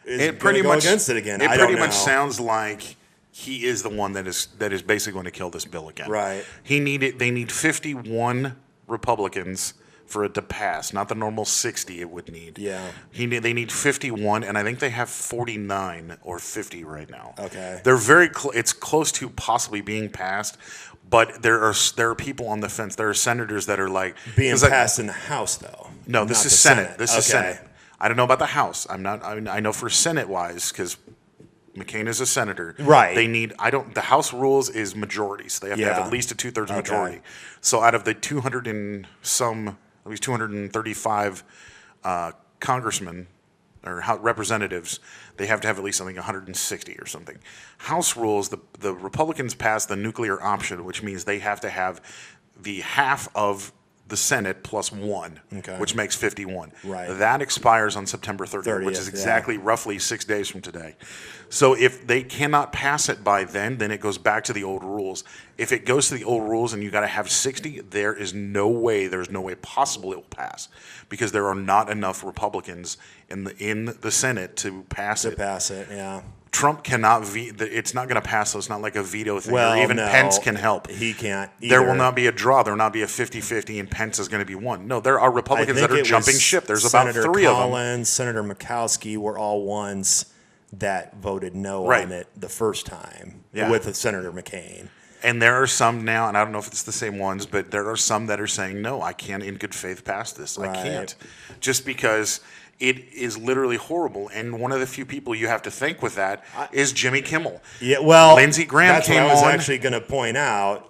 is It pretty gonna go much against it again. It I pretty don't much know. sounds like he is the one that is basically going to kill this bill again. Right. They need 51 Republicans for it to pass, not the normal 60 it would need. Yeah. They need 51, and I think they have 49 or 50 right now. Okay. They're very it's close to possibly being passed, but there are people on the fence. There are senators that are like being 'cause passed in the House, though. no, this not is the Senate. This is Okay. Senate. I don't know about the House. I know for Senate wise, because McCain is a senator. Right. They need. The House rules is majority, so they have to have Yeah. at least a 2/3 Okay. majority. So out of the 200 and some, at least 235 congressmen or representatives, they have to have at least something 160 or something. House rules. The Republicans passed the nuclear option, which means they have to have the half of the Senate plus one, Okay. which makes 51. Right. That expires on September 30th, which is 30th, exactly roughly 6 days from today. So if they cannot pass it by then it goes back to the old rules. If it goes to the old rules and you got to have 60, there's no way possible it will pass, because there are not enough Republicans in the Senate to pass To it. pass it, yeah. Trump cannot it's not going to pass, so it's not like a veto thing. Well, or even no, Pence can help. He can't There will either. not be a draw. There will not be a 50-50 and Pence is going to be one. No, there are I Republicans think that are it was jumping ship. There's Senator about 3 of them. Collins, Senator Murkowski were all ones that voted no Right. on it the first time Yeah. with Senator McCain. And there are some now, and I don't know if it's the same ones, but there are some that are saying, no, I can't in good faith pass this. I Right. can't. Just because it is literally horrible. And one of the few people you have to thank with that is Jimmy Kimmel. Yeah, well, Lindsey Graham that's came what I was on. actually going to point out.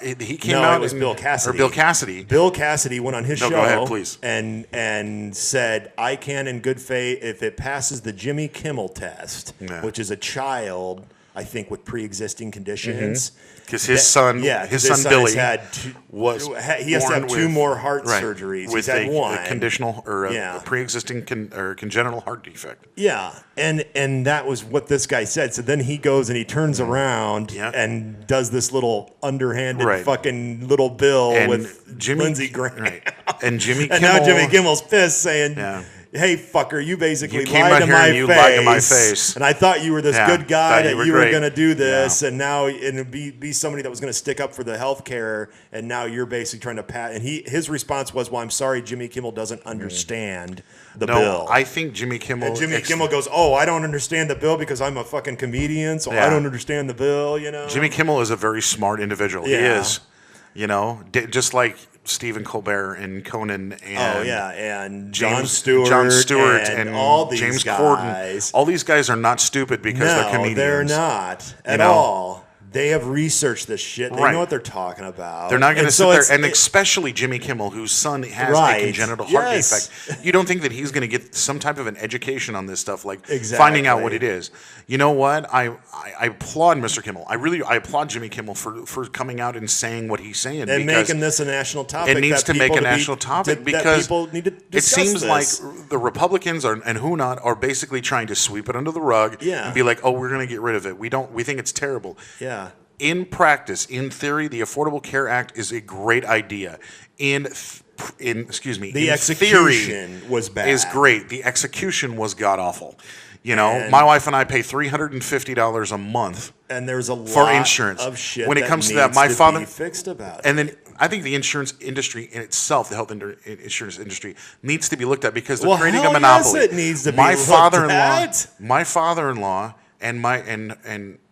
He came no, out. it was Bill Cassidy. Or Bill Cassidy. Bill Cassidy went on his No, show go ahead, please. and said, I can in good faith, if it passes the Jimmy Kimmel test, Yeah. which is a child, I think, with pre-existing conditions. Because his son, Yeah, 'cause his son Billy, has had two, he has to born have two with- more heart right, surgeries. with He's had one. a conditional or a, Yeah. a pre-existing or congenital heart defect. Yeah, and that was what this guy said. So then he goes and he turns around Yeah. and does this little underhanded Right. fucking little bill And with Jimmy Lindsey Graham. right. And Jimmy And Kimmel, now Jimmy Kimmel's pissed, saying, Yeah. "Hey, fucker, you basically You came lied out to here my and you face, lied to my face. and I thought you were this Yeah, good guy thought you that were you were great. going to do this, Yeah. and now and be somebody that was going to stick up for the health care, and now you're basically trying to pat." And his response was, "Well, I'm sorry, Jimmy Kimmel doesn't understand the no, bill." I think Jimmy Kimmel. And Jimmy Kimmel goes, "Oh, I don't understand the bill because I'm a fucking comedian, so Yeah. I don't understand the bill." You know, Jimmy Kimmel is a very smart individual. He Yeah. is, just like Stephen Colbert and Conan and oh yeah, and Jon Stewart Stewart, and all these James guys. Corden. All these guys are not stupid because they're No, comedians. they're not at know? all. They have researched this shit. They Right. know what they're talking about. They're not going to And sit so there, it's- and especially Jimmy Kimmel, whose son has Right. a congenital heart Yes. defect. You don't think that he's going to get some type of an education on this stuff, like Exactly. finding out what it is. You know what? I applaud Mr. Kimmel. I applaud Jimmy Kimmel for coming out and saying what he's saying. and because making this a national topic. it needs that to make people a national topic that because people need to it discuss seems this. like the Republicans and who not are basically trying to sweep it under the rug Yeah. and be like, oh, we're going to get rid of it. We think it's terrible. Yeah. in practice, in theory, the Affordable Care Act is a great idea. Excuse me, The in execution theory, was bad. is great. The execution was god awful. You know, And- my wife and I pay $350 a month And there's a lot for insurance. of shit When it that comes to that, needs my to father be fixed about it. and then I think the insurance industry in itself, the health insurance industry, needs to be looked at because they're Well, creating hell a monopoly. yes, it needs to be my looked father-in-law, at. my father-in-law, and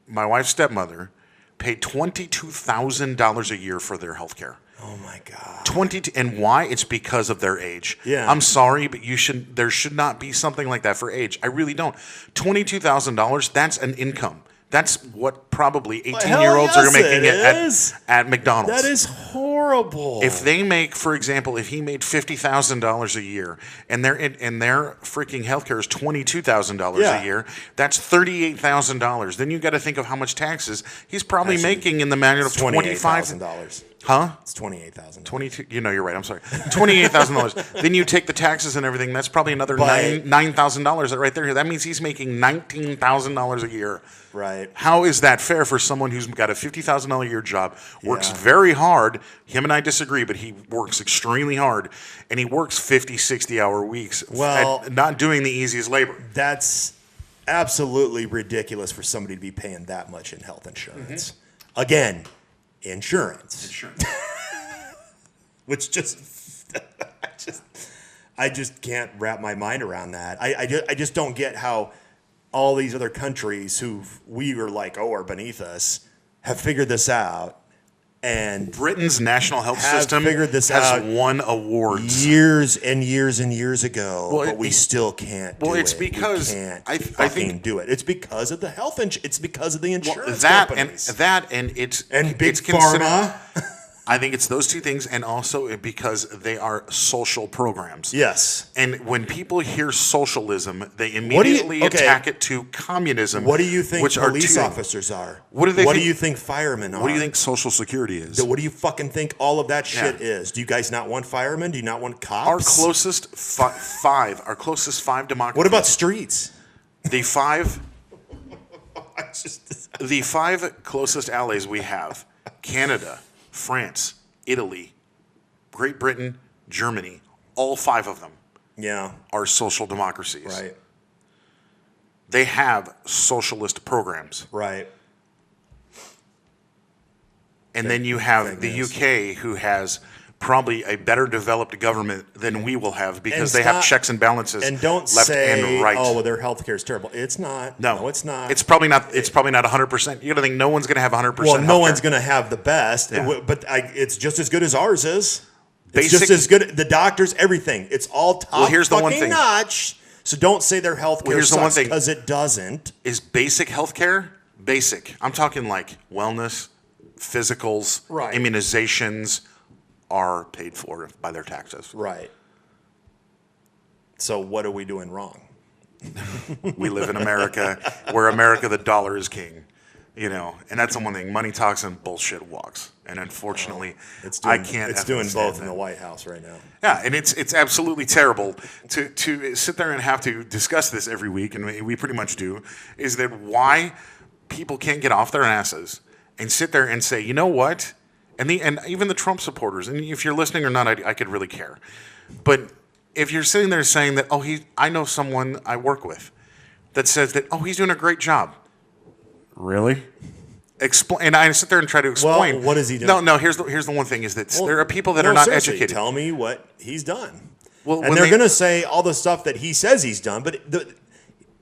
my wife's stepmother pay $22,000 a year for their health care. Oh my God. 22, and why? It's because of their age. Yeah. I'm sorry, but there should not be something like that for age. I really don't. $22,000, that's an income. That's what probably 18-year-olds hell are making yes, it at McDonald's. That is horrible. If they make, for example, if he made $50,000 a year and their freaking healthcare is $22,000 Yeah. a year, that's $38,000. Then you got to think of how much taxes he's probably Actually, making in the manual of $28,000. Huh? It's $28,000. 22. You know, you're right. I'm sorry. $28,000. Then you take the taxes and everything. That's probably another But- $9,000 right there. That means he's making $19,000 a year. Right. How is that fair for someone who's got a $50,000 a year job, works Yeah. very hard? Him and I disagree, but he works extremely hard, and he works 50, 60-hour weeks. Well- at not doing the easiest labor. That's absolutely ridiculous for somebody to be paying that much in health insurance. Mm-hmm. Again, insurance. Insurance. Which I just can't wrap my mind around that. I just don't get how all these other countries who we were like, are beneath us, have figured this out and Britain's national health Have system figured this has out won awards. years and years and years ago, Well, but we still can't do it. well, it's because we can't I fucking think- do it. It's because of the health it's because of the insurance That companies. and it's And big it's considered- pharma. I think it's those two things, and also because they are social programs. Yes. And when people hear socialism, they immediately okay. attack it to communism. What do you think which are police two- officers are? What do they What think- do you think firemen are? What do you think Social Security is? What do you fucking think all of that shit Yeah. is? Do you guys not want firemen? Do you not want cops? Our closest our closest five democracies. What about streets? the five? I just- The five closest allies we have: Canada, France, Italy, Great Britain, Germany. All five of them yeah, are social democracies. right, They have socialist programs. right. And then you have Thank the goodness. UK, who has probably a better developed government than we will have because And they have stop- checks and balances And don't left say, and right. oh, well, their healthcare is terrible. It's not. no, it's not. It's probably not. It's probably not 100%. You got to think no one's going to have 100%. well, no healthcare. one's going to have the best, Yeah. but it's just as good as ours is. It's Basic- just as good. The doctors, everything. It's all top Well, here's the one fucking thing. notch. So don't say their healthcare here's the one sucks thing. because it doesn't. Is basic healthcare basic? I'm talking like wellness, physicals, Right. immunizations are paid for by their taxes. Right. So what are we doing wrong? We live in America, where America the dollar is king. You know, and that's the one thing. Money talks and bullshit walks. And unfortunately, It's doing, I can't. It's effing doing stand both in that. the White House right now. Yeah, and it's absolutely terrible to sit there and have to discuss this every week, and we pretty much do. Is that why people can't get off their asses and sit there and say, you know what? And even the Trump supporters, and if you're listening or not, I could really care. But if you're sitting there saying that, I know someone I work with that says that, he's doing a great job. Really? Explain, and I sit there and try to explain. Well, what is he doing? No. Here's the one thing: is that Well, there are people that no, are not seriously, educated. Tell me what he's done. Well, And when they're they- going to say all the stuff that he says he's done, but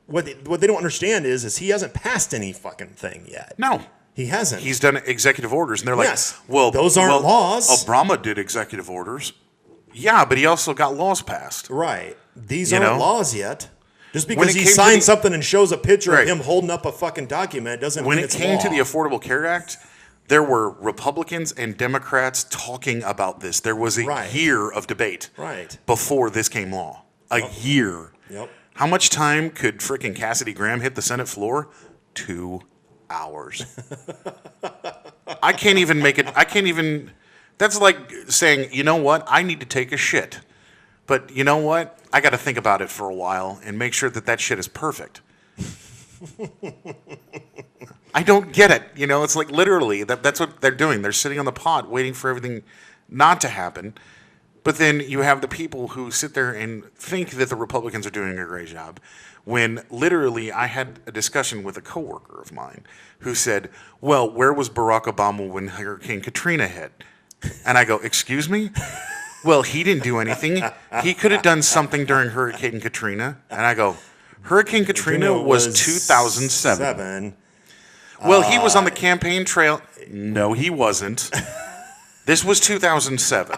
what they don't understand is he hasn't passed any fucking thing yet. No, He hasn't. he's done executive orders, and they're like, Yes. "Well, Those aren't laws." Obama did executive orders, yeah, but he also got laws passed. right. These You aren't know? laws yet. Just When because it he came to signs the- something and shows a picture Right. of him holding up a fucking document doesn't When mean it it's came to law. the Affordable Care Act, there were Republicans and Democrats talking about this. There was a Right. year of debate Right. before this came law. A year. Yep. How much time could frickin' Cassidy Graham hit the Senate floor? 2 hours. I can't even make it. That's like saying, you know what? I need to take a shit. But you know what? I got to think about it for a while and make sure that shit is perfect. I don't get it. You know, it's like literally that's what they're doing. They're sitting on the pot waiting for everything not to happen. But then you have the people who sit there and think that the Republicans are doing a great job. When literally I had a discussion with a coworker of mine who said, well, where was Barack Obama when Hurricane Katrina hit? And I go, excuse me? Well, he didn't do anything. He could have done something during Hurricane Katrina. And I go, Hurricane Katrina was 2007. Well, he was on the campaign trail. No, he wasn't. This was 2007.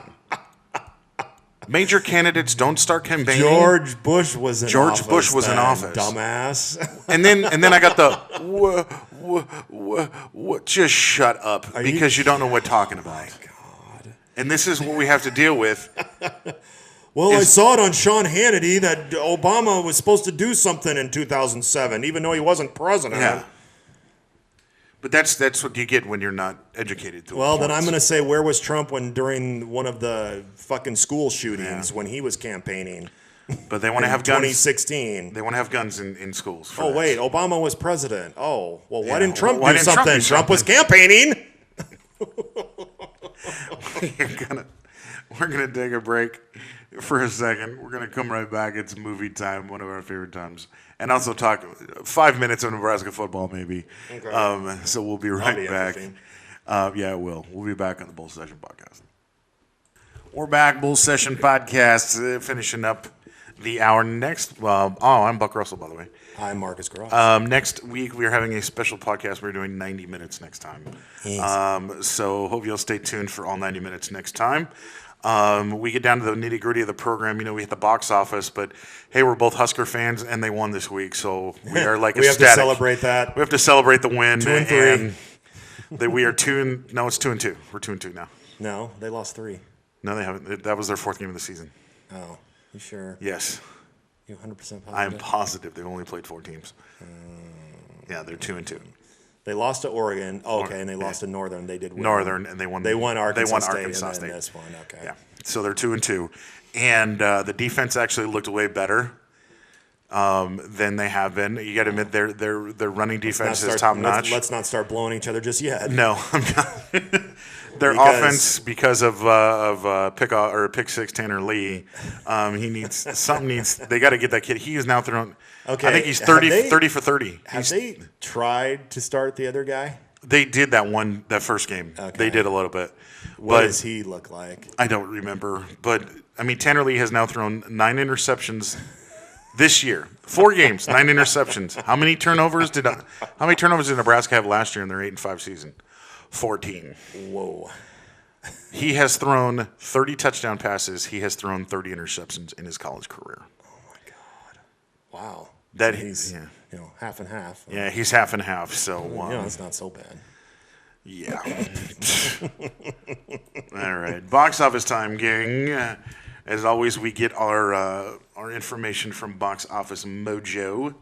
Major candidates don't start campaigning. George Bush was in office. George Bush was in office. Dumbass. And then I got the just shut up because you don't know what talking about. God. And this is what we have to deal with. Well, I saw it on Sean Hannity that Obama was supposed to do something in 2007, even though he wasn't president. Yeah. But that's what you get when you're not educated. Well, then I'm going to say, where was Trump when during one of the fucking school shootings when he was campaigning? But they want to have guns. 2016. They want to have guns in schools. Oh, wait, Obama was president. Oh, well, why Yeah, didn't Trump why do didn't Trump something? do Trump was something? campaigning. We're gonna take a break for a second. We're gonna come right back. It's movie time, one of our favorite times, and also talk 5 minutes of Nebraska football, maybe. Okay. So we'll be That'll right be back. interesting. Yeah, it will. We'll be back on the Bull Session podcast. We're back, Bull Session podcast, finishing up the hour. Next, I'm Buck Russell, by the way. I'm Marcus Gross. Next week, we are having a special podcast. We're doing 90 minutes next time. So hope you'll stay tuned for all 90 minutes next time. We get down to the nitty gritty of the program. You know, we hit the box office, but hey, we're both Husker fans, and they won this week, so we are like we have ecstatic. to celebrate that. We have to celebrate the win. 2 and 3. And that we are 2 and no, it's 2 and 2. We're 2 and 2 now. No, they lost 3. No, they haven't. That was their 4th game of the season. Oh, you sure? Yes, You 100% positive? I am positive they've only played 4 teams. Yeah, they're 2 and 2. They lost to Oregon. Oh, okay, and they lost to Northern. They did win. Northern, and they won. They won Arkansas State, Arkansas and then State. this one. Okay. Yeah, so they're 2 and 2, and the defense actually looked way better than they have been. You got to admit their running defense is top notch. Let's not start blowing each other just yet. No, I'm not. Their Because- offense, because of pick six Tanner Lee, he needs something. They got to get that kid. He is now thrown. Okay, I think he's have 30 they- 30 for 30. Have they tried to start the other guy? They did that first game. Okay. They did a little bit. What But does he look like? I don't remember. But I mean, Tanner Lee has now thrown 9 interceptions this year. 4 games, 9 interceptions. How many turnovers did Nebraska have last year in their 8-5 season? 14. Whoa. He has thrown 30 touchdown passes. He has thrown 30 interceptions in his college career. Wow. That So he's yeah. half and half. Yeah, he's half and half. So It's not so bad. yeah. All right, box office time, gang. As always, we get our information from Box Office Mojo.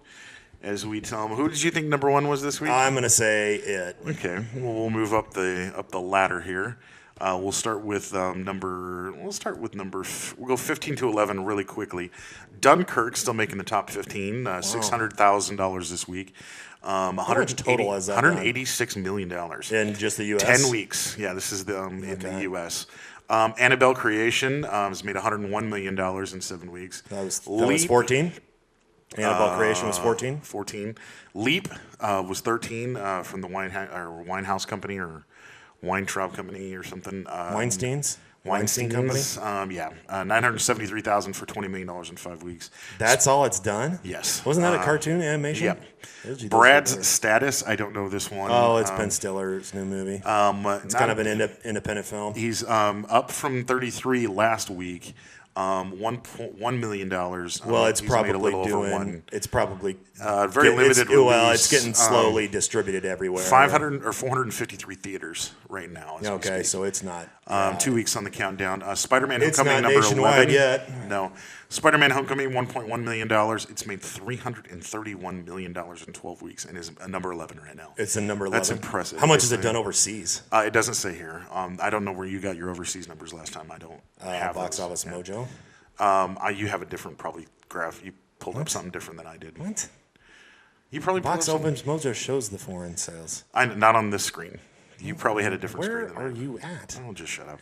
As we tell them, who did you think number 1 was this week? I'm gonna say it. Okay, well, we'll move up the ladder here. We'll start with number. We'll go 15 to 11 really quickly. Dunkirk still making the top 15. $600,000 this week. much total has that done? $186 million In just the U.S. 10 weeks. Yeah, this is in the U.S. Annabelle Creation has made $101 million in 7 weeks. That was 14. Annabelle Creation was 14. 14. Leap was 13 from the Winehouse Company or Weintraub Company or something. Weinstein's Company. Yeah, $973,000 for $20 million in 5 weeks. That's all it's done. Yes. Wasn't that a cartoon animation? Yep. Those are Brad's better. Status. I don't know this one. Oh, it's Ben Stiller's new movie. It's kind of an independent film. He's up from 33 last week. $1 million. Well, it's he's made a little probably over doing. one. It's probably Very limited Well, release. it's getting slowly distributed everywhere. 500 or 453 theaters right now. as we Okay, speak. so it's not. 2 weeks on the countdown. Spider-Man It's Homecoming not number nationwide 11. yet. No. Spider-Man Homecoming, $1.1 million. It's made $331 million in 12 weeks and is number 11 right now. It's a number 11. That's impressive. How much has it done overseas? It doesn't say here. I don't know where you got your overseas numbers last time. I don't have Box those. Office Yeah. Mojo. You have a different probably graph. You pulled up something different than I did. What? You probably pull up Box something. Office Mojo shows the foreign sales. Not on this screen. You probably had a different screen Where than are I. you at? Oh, just shut up.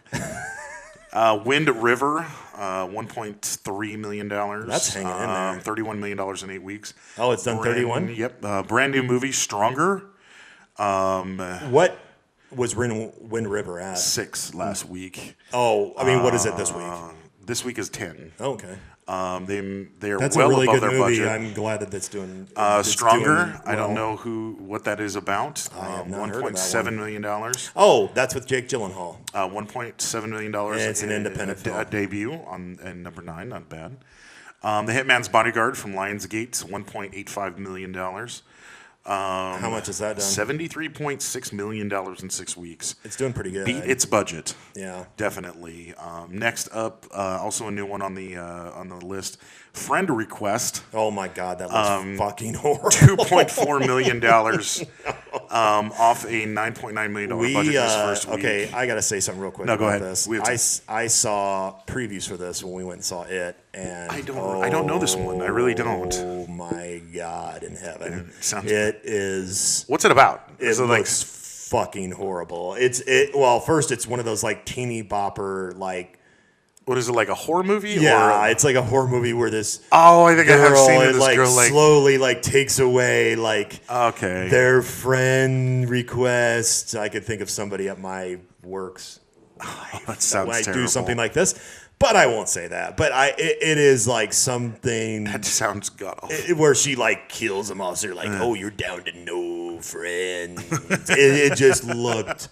Wind River, $1.3 million. That's hanging in there. $31 million in 8 weeks. Oh, it's done 31? Yep. Brand new movie, Stronger. What was Wind River at? 6 last week. Oh, I mean, what is it this week? This week is 10. Okay. They are That's well a really above good their movie. budget. I'm glad that it's doing Stronger. doing I don't well. know what that is about. I have not heard of that $1.7 one. million. Oh, that's with Jake Gyllenhaal. $1.7 million. Yeah, it's an independent film. A debut and number 9, not bad. The Hitman's Bodyguard from Lionsgate, $1.85 million. How much has that done? $73.6 million in 6 weeks. It's doing pretty good. Beat its budget. Yeah. Definitely. Next up, also a new one on the list, Friend Request. Oh my God, that looks fucking horrible. $2.4 million off a $9.9 million budget this first week. Okay, I gotta say something real quick No, go about ahead. this. We have time. I saw previews for this when we went and saw it, and I don't know this one. I really don't. Oh my God in heaven! sounds- It is. What's it about? It Is looks fucking horrible. Well, first it's one of those like teeny bopper like. what is it, like a horror movie? Yeah, Or, it's like a horror movie where this I think I have girl seen it this like girl like. slowly like takes away like Okay. their friend request. I could think of somebody at my works that sounds when I terrible. do something like this, but I won't say that. But it is like something That sounds god awful. where she like kills them all. So you're like, oh, you're down to no friends. it just looked.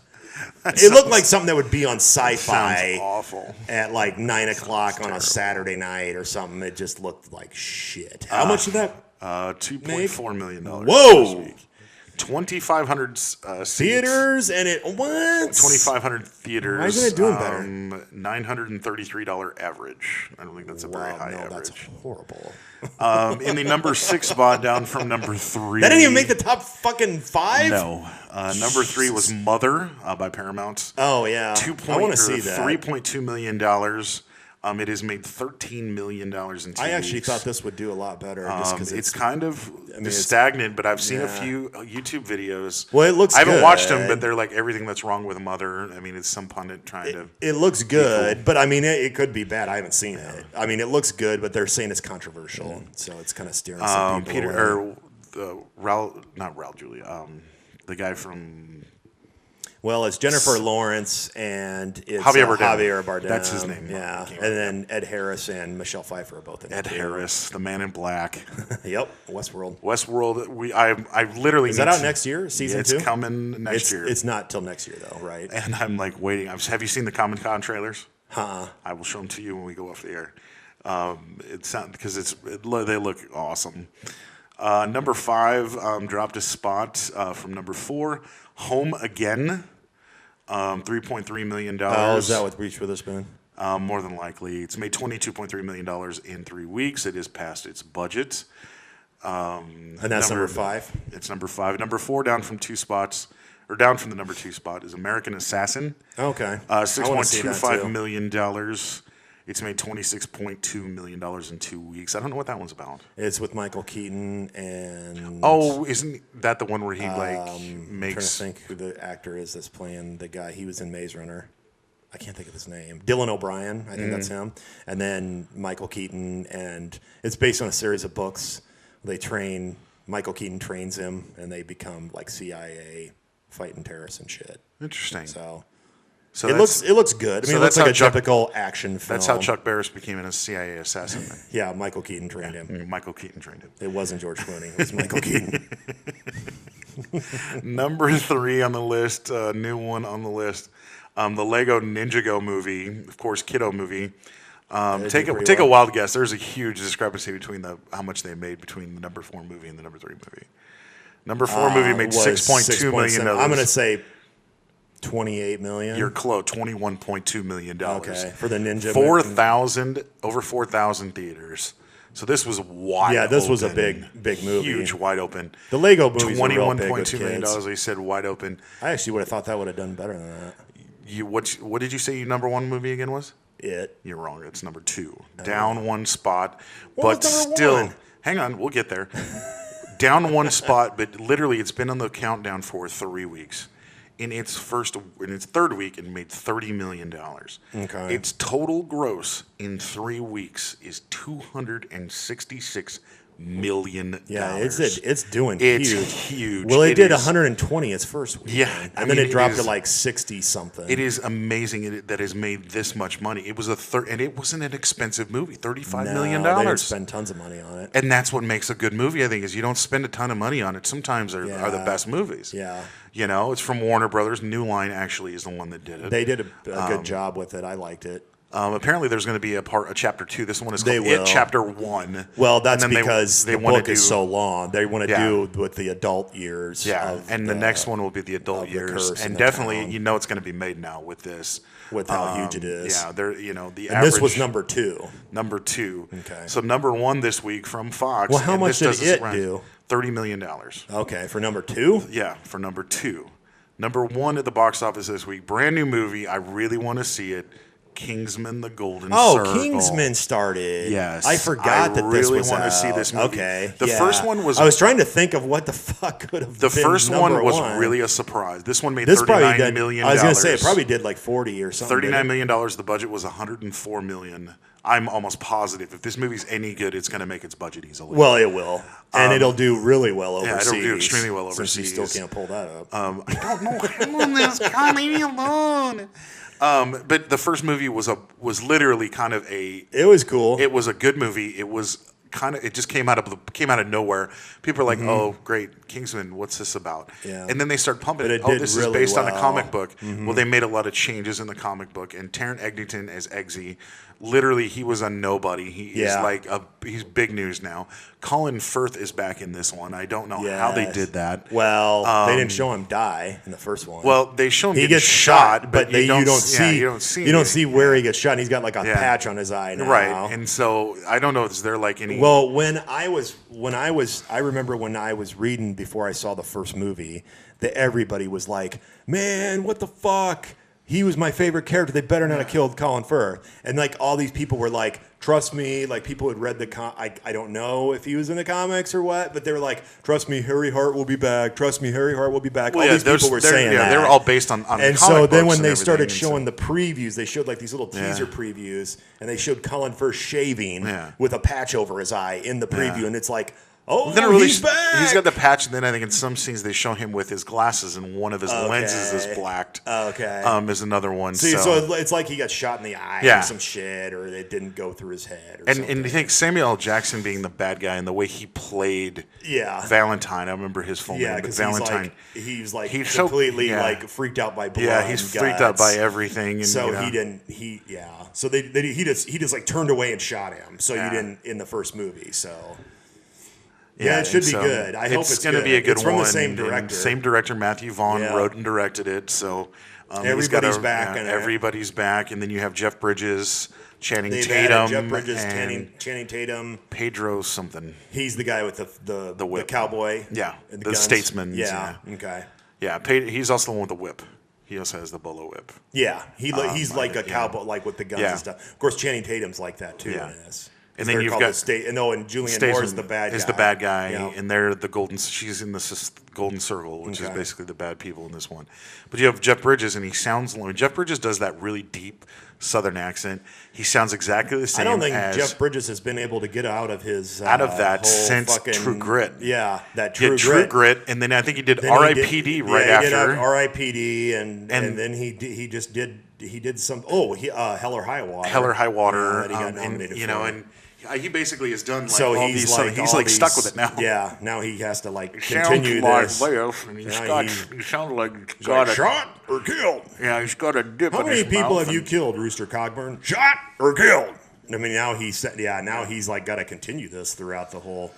It looked like something that would be on Sounds Sci-Fi awful. at like 9 o'clock on a Saturday night or something. It just looked like shit. How much did that? $2.4 million. Whoa! This week. 2,500 seats. Theaters and it what? 2,500 theaters. Why isn't it doing better? $933 average. I don't think that's a very Wow, high no, average. that's horrible. In the number 6 spot, down from number 3. That didn't even make the top fucking 5. No. Number 3 was Mother by Paramount. Oh yeah, I want to see that. $3.2 million. It has made $13 million in 2 I actually weeks. thought this would do a lot better just because It's kind of it's- stagnant, but I've seen a yeah. few YouTube videos. Well, it looks I haven't watched them, good. but they're like everything that's wrong with Mother. I mean, it's some pundit trying to. It looks good, but I mean, it could be bad. I haven't seen it. I mean, it looks good, but they're saying it's controversial, so it's kind of steering some people away. Not Raul Julia. The guy from Well, it's Jennifer Lawrence and it's Javier Bardem. Javier Bardem. That's his name. Yeah, I can't and then Ed Harris and Michelle Pfeiffer are both in it. Ed too. Harris, the Man in Black. Yep, Westworld. Westworld. I literally. Is that out next year? Season It's 2? coming next It's year. it's not till next year though, right? And I'm like waiting. Have you seen the Comic Con trailers? Huh? I will show them to you when we go off the air. It's not because they look awesome. Number 5 dropped a spot from number 4. Home Again, $3.3 million. Oh, is that with Reese Witherspoon? More than likely, it's made $22.3 million in 3 weeks. It is past its budget. And that's number 5. It's number 5. Number 4 down from 2 spots. Or down from the number 2 spot is American Assassin. Okay. I wanna see that $6.25 too. million. It's made $26.2 million in 2 weeks. I don't know what that one's about. It's with Michael Keaton and Oh, isn't that the one where he trying to makes? think who the actor is that's playing the guy. He was in Maze Runner. I can't think of his name. Dylan O'Brien. I think that's him. And then Michael Keaton, and it's based on a series of books. Michael Keaton trains him, and they become like CIA fighting terrorists and shit. Interesting. So So it looks good. I mean, it looks that's like how a Chuck- typical action film. That's how Chuck Barris became a CIA assassin. Yeah, Michael Keaton trained him. Michael Keaton trained him. It wasn't George Clooney. It was Michael Keaton. Number 3 on the list, new one on the list, the Lego Ninjago movie, of course, kiddo movie. Take a wild guess. There's a huge discrepancy between how much they made between the number 4 movie and the number 3 movie. Number 4 movie made Was $6.2 million. I'm going to say 28 million. You're close. $21.2 million. Okay, for the Ninja. Over 4,000 theaters. So this was wide. Yeah, this was a open. big movie. Huge, wide open. The Lego movies are real big with $21.2 million. kids. They said wide open. I actually would have thought that would have done better than that. What did you say your number 1 movie again was? It. You're wrong. It's number 2. Down 1 spot, What but was number still. 1? Hang on, we'll get there. down one spot, but literally it's been on the countdown for 3 weeks. In its third week, it made $30 million. Okay. Its total gross in 3 weeks is $266 million. Yeah, it's doing It's huge. huge. Well, it did is- 120 its first week. Yeah, and I then mean, it dropped it to is- like 60 something. It is amazing that has made this much money. It was and it wasn't an expensive movie, $35 million. They didn't spend tons of money on it. And that's what makes a good movie, I think, is you don't spend a ton of money on it. Sometimes are the Yeah. best movies. Yeah. You know, it's from Warner Brothers. New Line actually is the one that did it. They did a good job with it. I liked it. Apparently, there's going to be a chapter 2. This one is They called will. It Chapter 1. Well, that's And then because they the wanna book is do- so long. They want to Yeah. do with the adult years. Yeah, of and the next one will be the adult of the years, curse in and the definitely, town. you know, it's going to be made now with this. With how huge it is. Yeah, they're the And average. this was number 2. number 2. Okay. So number 1 this week from Fox. Well, how and much this did does it around do? $30 million. Okay, for number 2? Yeah, for number 2. Number 1 at the box office this week. Brand new movie. I really want to see it. Kingsman: The Golden Circle. Kingsman started. Yes. I forgot I that this really was wanna out. see this movie. Okay. The yeah. first one was- I was trying to think of what the fuck could have The been first number one was one. really a surprise. This one made This probably $39 did. million. I was going to say it probably did like 40 or something. $39 million. The budget was $104 million. I'm almost positive if this movie's any good, it's going to make its budget easily. Well, it will. And it'll do really well yeah, overseas. it'll do extremely well Since you overseas. still can't pull that up. I don't know how on this. Leave me alone. But the first movie was literally kind of It was cool. It was a good movie. It was kind of. It just came out of nowhere. People are like, "Oh, great, Kingsman! What's this about?" Yeah. And then they start pumping But it. it Oh, did this really is based on a well. comic book. Well, they made a lot of changes in the comic book, and Taron Egerton as Eggsy. Literally, he was a nobody. He is Yeah. like he's big news now. Colin Firth is back in this one. I don't know how they Yes. did that. Well, they didn't show him die in the first one. Well, they show him he getting gets shot, but you don't see. you don't see You don't anything. see where he gets shot. And he's got like a Yeah. patch on his eye now. Right, and so I don't know. Is there like any? Well, I remember when I was reading before I saw the first movie that everybody was like, "Man, what the fuck? He was my favorite character. They better not have killed Colin Firth." And like all these people were like, "Trust me." Like people had read I don't know if he was in the comics or what, but they were like, "Trust me, Harry Hart will be back. Trust me, Harry Hart will be back." Well, all yeah, these people were saying that. they were all based on And the so comic then books when and they everything, started and so- showing the previews, they showed like these little teaser previews, and they showed Colin Firth shaving Yeah. with a patch over his eye in the preview, Yeah. and it's like, oh, Then it really, he's back. he's got the patch, and then I think in some scenes they show him with his glasses, and one of his lenses is blacked. Okay. Is another one. So it's like he got shot in the eye Yeah. or some shit, or it didn't go through his head or and something. you think Samuel L. Jackson being the bad guy and the way he played Yeah. Valentine. I remember his full Yeah, name, but because Valentine. he's like he's so- completely yeah. like freaked out by blood. Yeah, he's and freaked out guts. by everything. And, So you know, So he just like turned away and shot him. So Yeah. you didn't in the first movie. So yeah, it should and be so good. I hope it's going to good. be a good It's one. from the same and director. Same director, Matthew Vaughn Yeah. wrote and directed it. So he's Everybody's got back in it. everybody's back, and then you have Jeff Bridges, Channing They've Tatum, added Jeff Bridges, and Channing Tatum. Pedro something. He's the guy with the whip. cowboy. Yeah, and the guns. statesman, Yeah. Okay. Yeah, he's also the one with the whip. He also has the bolo whip. Yeah, he's like a yeah. cowboy, like with the guns Yeah. and stuff. Of course, Channing Tatum's like that too. Yeah. In this. And then They're you've called got the state. And Julianne Statesman Moore is the bad guy. is the bad guy, Yeah. and they're the golden. She's in the golden circle, which is Okay. basically the bad people in this one. But you have Jeff Bridges, and he sounds. Jeff Bridges does that really deep Southern accent. He sounds exactly the same. I don't think as, Jeff Bridges has been able to get out of his out of that whole since fucking, True Grit. Yeah, that He True had Grit. True Grit, and then I think he did Then he R.I.P.D. did- right yeah, he did after. R.I.P.D. and then he just did some. Oh, Hell or High Water. Hell or High Water, that he got and nominated you know, for. and he basically has done like So all he's these. like He's all like stuck these- with it now. Yeah, now he has to like Sounds continue like this. this, and Now he sounds like He's like, shot or killed. Yeah, he's got a dip. How in many his people mouth have you and- killed, Rooster Cogburn? Shot or killed? I mean, now now he's like got to continue this throughout the whole.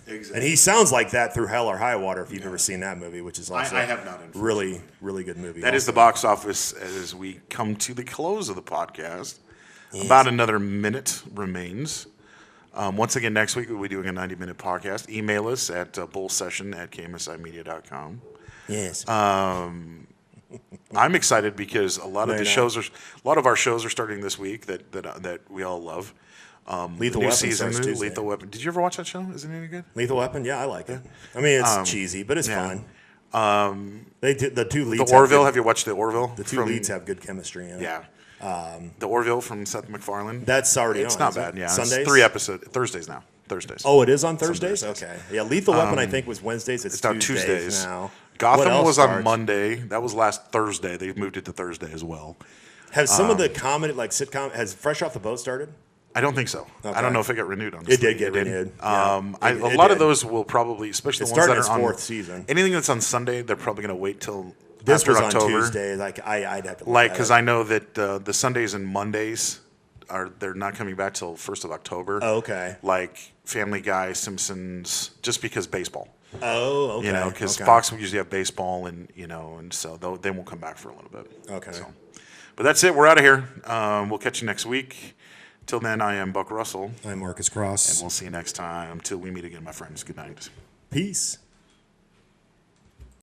Exactly. And he sounds like that through Hell or High Water. If you've ever seen that movie, which is also I have not, unfortunately. really, really good movie. That is the box office as we come to the close of the podcast. About another minute remains. Once again, next week we'll be doing a 90-minute podcast. Email us at bullsession@kmsimedia.com. Yes. I'm excited because a lot of Very the nice. shows a lot of our shows are starting this week that we all love. Lethal new Weapon season. starts Tuesday. Lethal Weapon. Did you ever watch that show? Is it any good? Lethal Weapon, yeah, I like it. I mean, it's cheesy, but it's yeah. fun. The two The leads. Orville. Have you watched the Orville? The two leads have good chemistry in it. Yeah. The Orville from Seth MacFarlane. That's already It's on. not isn't bad. it? Yeah. Sundays. It's 3 episodes. Thursdays now. Thursdays. Oh, it is on Thursdays. Thursdays. Okay. Yeah, Lethal Weapon I think was Wednesdays. It's now Tuesdays now. What Gotham else was on starts? Monday. That was last Thursday. They've moved it to Thursday as well. Has some of the comedy, like sitcom, has Fresh Off the Boat started? I don't think so. Okay. I don't know if it got renewed. Honestly. It did get renewed. Yeah. A It lot did. of those will probably, especially It the ones started that its are on fourth season. Anything that's on Sunday, they're probably going to wait till This after was October. on Tuesday. Like I'd have to look Like, at because it. I know that the Sundays and Mondays they're not coming back till 1st of October. Oh, okay. Like Family Guy, Simpsons, just because baseball. Oh, okay. You know, because okay. Fox will usually have baseball, and and so they won't come back for a little bit. Okay. So, but that's it. We're out of here. We'll catch you next week. Till then, I am Buck Russell, I'm Marcus Cross. and we'll see you next time. Till we meet again, my friends. Good night. Peace.